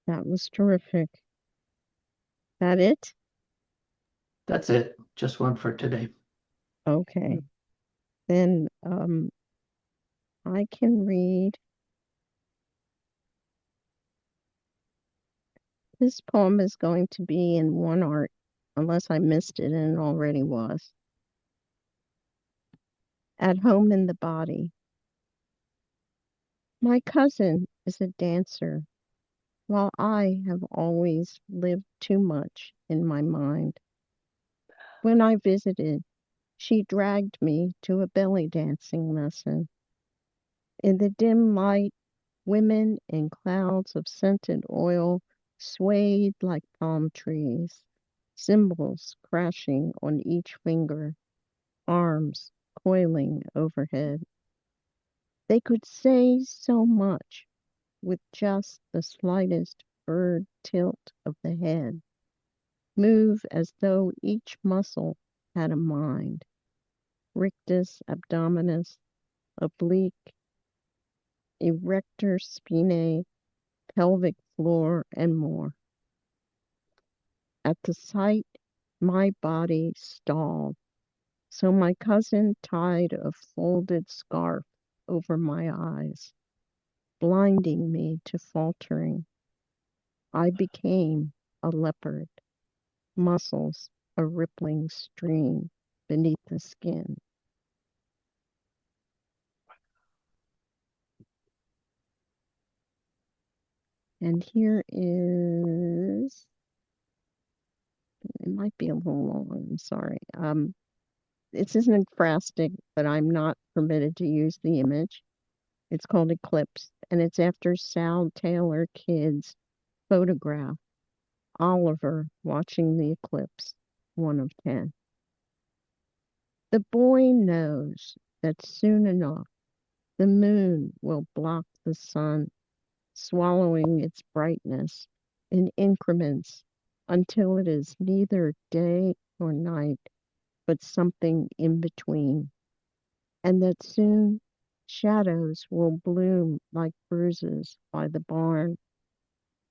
That was terrific. That it? That's it. Just one for today. Okay. Then I can read. This poem is going to be in one art, unless I missed it and it already was. At home in the body. My cousin is a dancer, while I have always lived too much in my mind. When I visited, she dragged me to a belly dancing lesson. In the dim light, women in clouds of scented oil swayed like palm trees, cymbals crashing on each finger, arms coiling overhead. They could say so much with just the slightest bird tilt of the head, move as though each muscle had a mind, rictus abdominis, oblique, erector spinae, pelvic floor, and more. At the sight, my body stalled, so my cousin tied a folded scarf over my eyes, blinding me to faltering. I became a leopard, muscles a rippling stream beneath the skin. And here is, it might be a little long, I'm sorry. This isn't phrastic, but I'm not permitted to use the image. It's called Eclipse, and it's after Sal Taylor Kidd's photograph, Oliver watching the eclipse, 1 of 10. The boy knows that soon enough the moon will block the sun, swallowing its brightness in increments until it is neither day nor night, but something in between, and that soon shadows will bloom like bruises by the barn.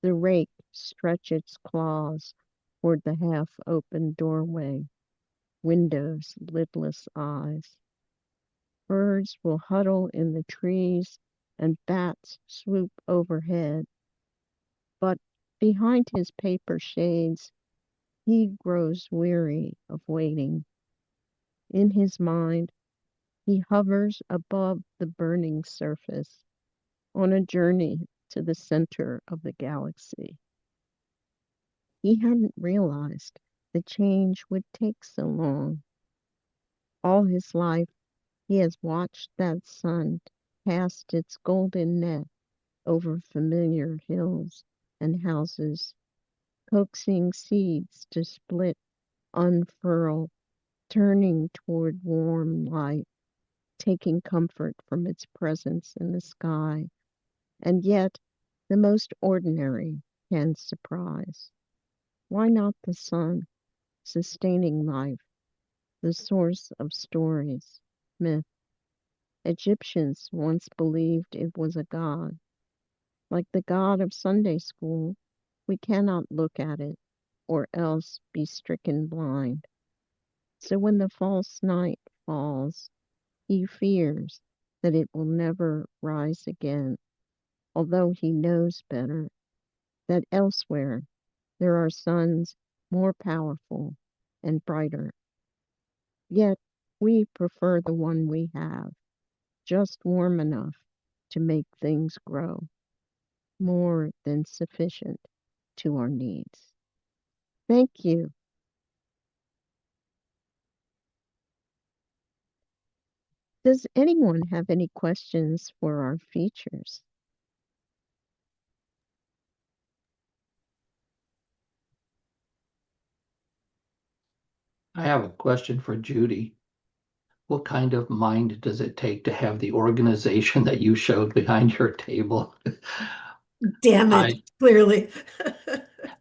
The rake stretch its claws toward the half-open doorway, windows lidless eyes. Birds will huddle in the trees and bats swoop overhead. But behind his paper shades, he grows weary of waiting. In his mind, he hovers above the burning surface on a journey to the center of the galaxy. He hadn't realized the change would take so long. All his life, he has watched that sun cast its golden net over familiar hills and houses, coaxing seeds to split, unfurl, turning toward warm light, taking comfort from its presence in the sky. And yet, the most ordinary can surprise. Why not the sun, sustaining life, the source of stories, myth? Egyptians once believed it was a god. Like the god of Sunday school, we cannot look at it, or else be stricken blind. So when the false night falls, he fears that it will never rise again, although he knows better, that elsewhere there are suns more powerful and brighter. Yet we prefer the one we have, just warm enough to make things grow, more than sufficient to our needs. Thank you. Does anyone have any questions for our features? I have a question for Judy. What kind of mind does it take to have the organization that you showed behind your table? Damn it, I clearly.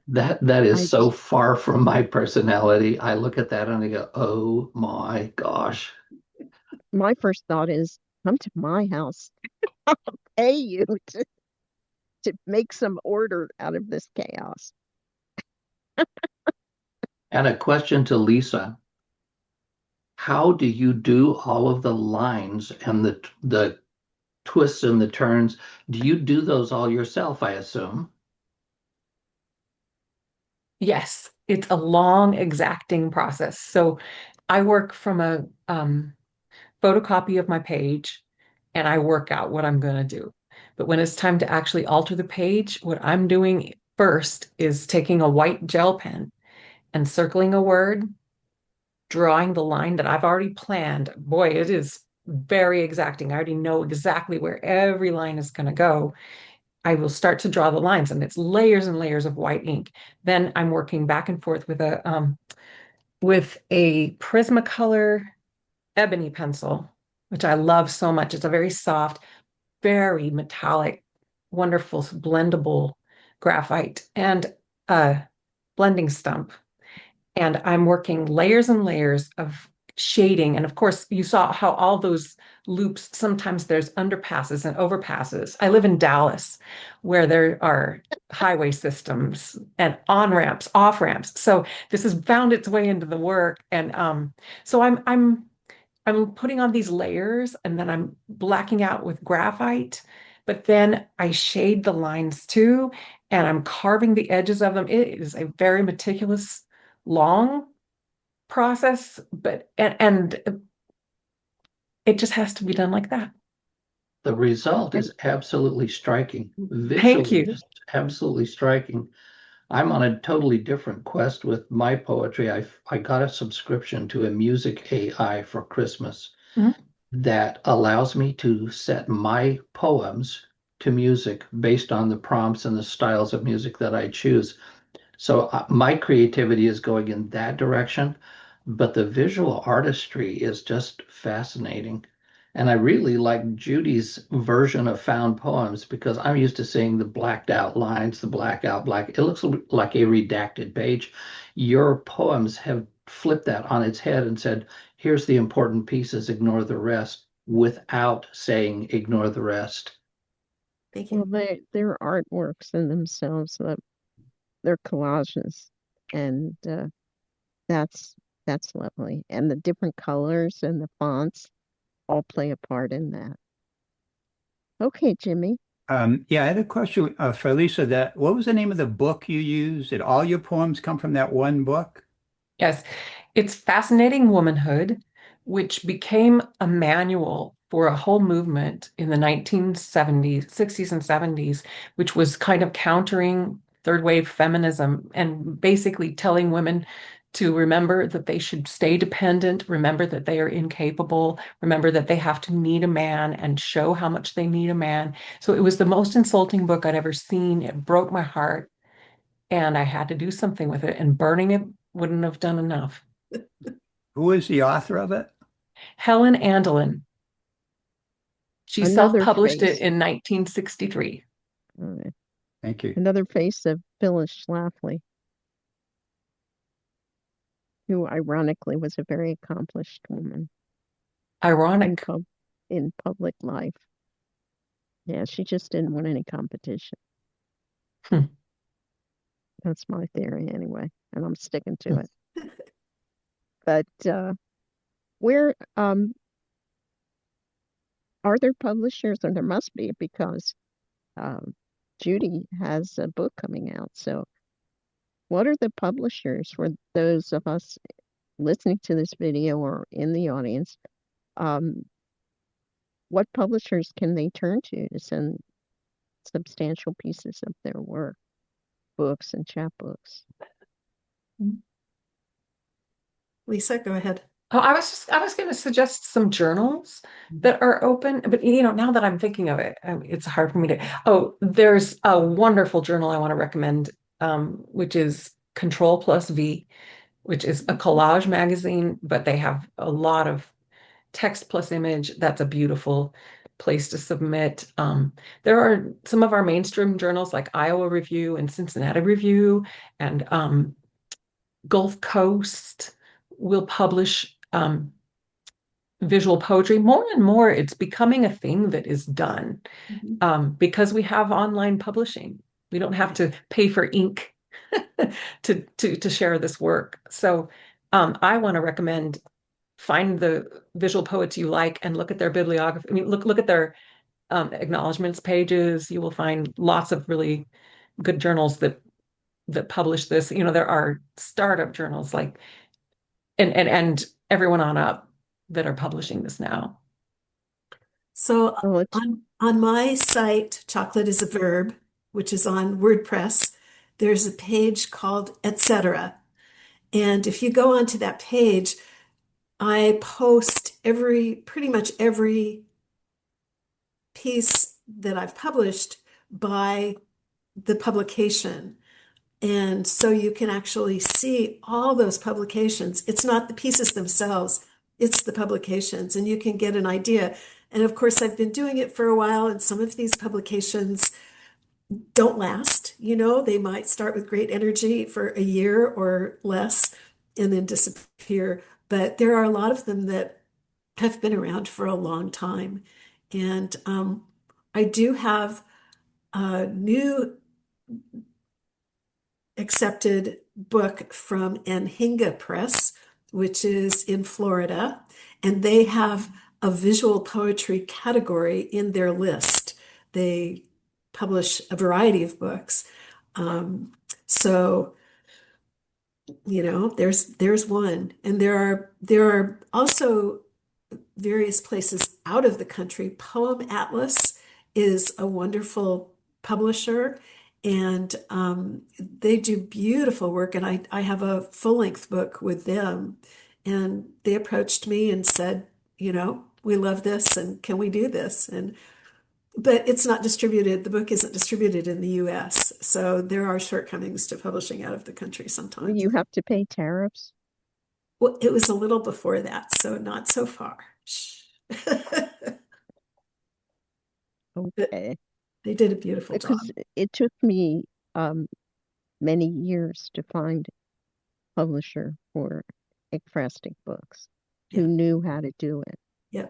that is I so far from my personality. I look at that and I go, "Oh my gosh." My first thought is come to my house. I'll pay you to make some order out of this chaos. And a question to Lisa. How do you do all of the lines and the twists and the turns? Do you do those all yourself, I assume? Yes, it's a long, exacting process. So I work from a photocopy of my page and I work out what I'm going to do. But when it's time to actually alter the page, what I'm doing first is taking a white gel pen and circling a word, drawing the line that I've already planned. Boy, it is very exacting. I already know exactly where every line is going to go. I will start to draw the lines, and it's layers and layers of white ink. Then I'm working back and forth with a Prismacolor ebony pencil, which I love so much. It's a very soft, very metallic, wonderful, blendable graphite and a blending stump. And I'm working layers and layers of shading. And of course, you saw how all those loops, sometimes there's underpasses and overpasses. I live in Dallas, where there are highway systems and on ramps, off ramps. So this has found its way into the work. And so I'm putting on these layers and then I'm blacking out with graphite, but then I shade the lines too, and I'm carving the edges of them. It is a very meticulous, long process, but and it just has to be done like that. The result And is absolutely striking. Thank Visually, you. just absolutely striking. I'm on a totally different quest with my poetry. I got a subscription to a music AI for Christmas Mhm. that allows me to set my poems to music based on the prompts and the styles of music that I choose. So my creativity is going in that direction, but the visual artistry is just fascinating. And I really like Judy's version of found poems because I'm used to seeing the blacked out lines, the blackout black. It looks like a redacted page. Your poems have flipped that on its head and said, here's the important pieces, ignore the rest, without saying ignore the rest. Thank well, you. they're artworks in themselves. They're collages, and that's that's lovely. And the different colors and the fonts all play a part in that. Okay, Jimmy. Yeah, I had a question for Lisa. That what was the name of the book you used? Did all your poems come from that one book? Yes, it's Fascinating Womanhood, which became a manual for a whole movement in the 1970s, 60s, and 70s, which was kind of countering third wave feminism and basically telling women to remember that they should stay dependent, remember that they are incapable, remember that they have to need a man and show how much they need a man. So it was the most insulting book I'd ever seen. It broke my heart, and I had to do something with it, and burning it wouldn't have done enough. Who is the author of it? Helen Andelin. She Another self-published it face. in 1963. Uh, Thank you. another face of Phyllis Schlafly, who ironically was a very accomplished woman in Ironic. pub in public life. Yeah, she just didn't win any competition. Hmm. That's my theory anyway, and I'm sticking to it. But where are there publishers? And there must be because um, Judy has a book coming out. So what are the publishers for those of us listening to this video or in the audience? Um, what publishers can they turn to send substantial pieces of their work, books and chapbooks? Lisa, go ahead. Oh, I was going to suggest some journals that are open, but now that I'm thinking of it, it's hard for me to. Oh, there's a wonderful journal I want to recommend, which is Control Plus V, which is a collage magazine, but they have a lot of text plus image. That's a beautiful place to submit. There are some of our mainstream journals like Iowa Review and Cincinnati Review and Gulf Coast will publish visual poetry. More and more, it's becoming a thing that is done because we have online publishing. We don't have to pay for ink to share this work. So I want to recommend find the visual poets you like and look at their bibliography. I mean, look at their acknowledgments pages. You will find lots of really good journals that publish this. There are startup journals like and everyone on up that are publishing this now. So Oh, it's on my site, Chocolate is a Verb, which is on WordPress, there's a page called Etc. And if you go onto that page, I post pretty much every piece that I've published by the publication. And so you can actually see all those publications. It's not the pieces themselves, it's the publications, and you can get an idea. And of course, I've been doing it for a while, and some of these publications don't last. They might start with great energy for a year or less and then disappear. But there are a lot of them that have been around for a long time. And I do have a new accepted book from Anhinga Press, which is in Florida, and they have a visual poetry category in their list. They publish a variety of books. Um, so, there's one. And there are also various places out of the country. Poem Atlas is a wonderful publisher, and they do beautiful work. And I have a full-length book with them, and they approached me and said, we love this, and can we do this? But it's not distributed. The book isn't distributed in the US, so there are shortcomings to publishing out of the country sometimes. you have to pay tariffs. Well, it was a little before that, so not so far. Shh. But Okay. they did a beautiful job. Because it took me many years to find a publisher for ekphrastic books Yeah, who knew how to do it. yeah.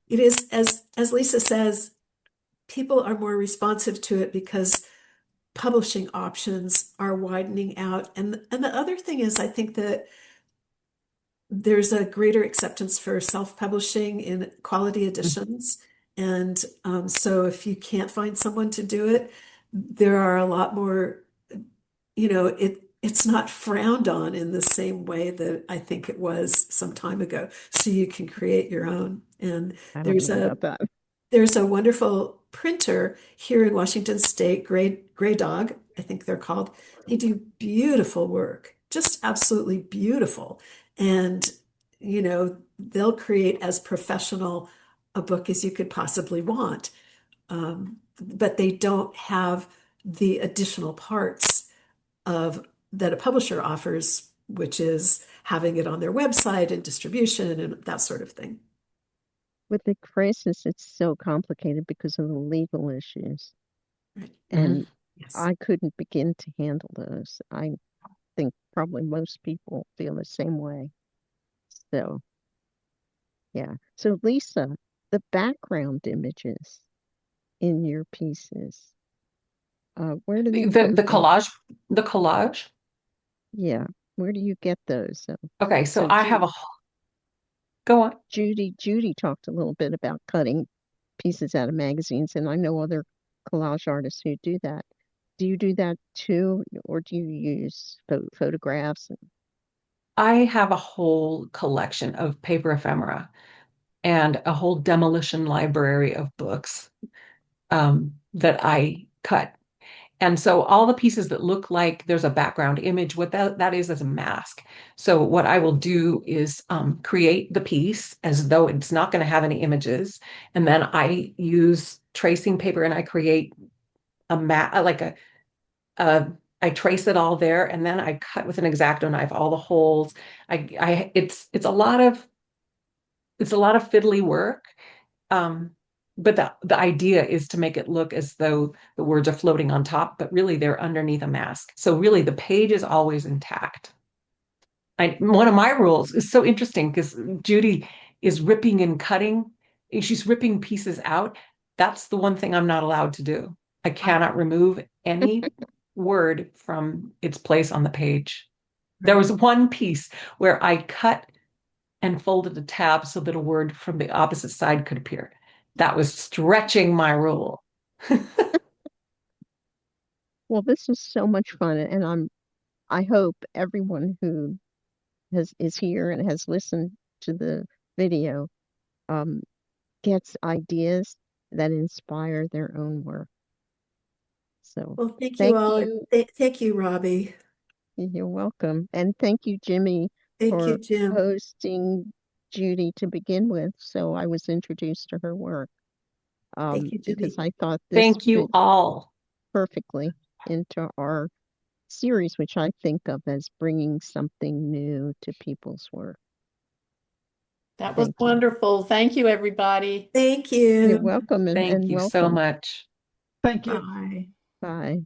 It is, as Lisa says, people are more responsive to it because publishing options are widening out. And the other thing is, I think that there's a greater acceptance for self-publishing in quality editions. And so if you can't find someone to do it, there are a lot more, it's not frowned on in the same way that I think it was some time ago. So you can create your own. And I don't there's know a about that. there's a wonderful printer here in Washington State, Gray Dog, I think they're called. They do beautiful work, just absolutely beautiful. And, they'll create as professional a book as you could possibly want. But they don't have the additional parts of that a publisher offers, which is having it on their website and distribution and that sort of thing. With the crisis, it's so complicated because of the legal issues. Right. And Yes. I couldn't begin to handle those. I think probably most people feel the same way. So, yeah. So, Lisa, the background images in your pieces, where do they The come the from? collage. Yeah, where do you get those? Okay, so So I have go on. Judy talked a little bit about cutting pieces out of magazines, and I know other collage artists who do that. Do you do that too, or do you use photographs? I have a whole collection of paper ephemera and a whole demolition library of books that I cut. And so all the pieces that look like there's a background image, what that is a mask. So what I will do is create the piece as though it's not going to have any images. And then I use tracing paper and I create a mat, like I trace it all there, and then I cut with an X-Acto knife all the holes. It's a lot of fiddly work. But the idea is to make it look as though the words are floating on top, but really they're underneath a mask. So really the page is always intact. One of my rules is so interesting because Judy is ripping and cutting. She's ripping pieces out. That's the one thing I'm not allowed to do. I cannot remove any word from its place on the page. There was one piece where I cut and folded a tab so that a word from the opposite side could appear. That was stretching my rule. Well, this is so much fun, and I hope everyone who is here and has listened to the video gets ideas that inspire their own work. So Well, thank you thank all. you. Thank you, Robbi. You're welcome. And thank you, Jimmy, Thank you, for Jim. hosting Judy to begin with. So I was introduced to her work Thank you, because Jimmy. I thought this Thank you fit all. perfectly into our series, which I think of as bringing something new to people's work. That was Thank you. wonderful. Thank you, everybody. Thank You're you. welcome Thank and you so welcome. much. Thank you. Bye. Bye.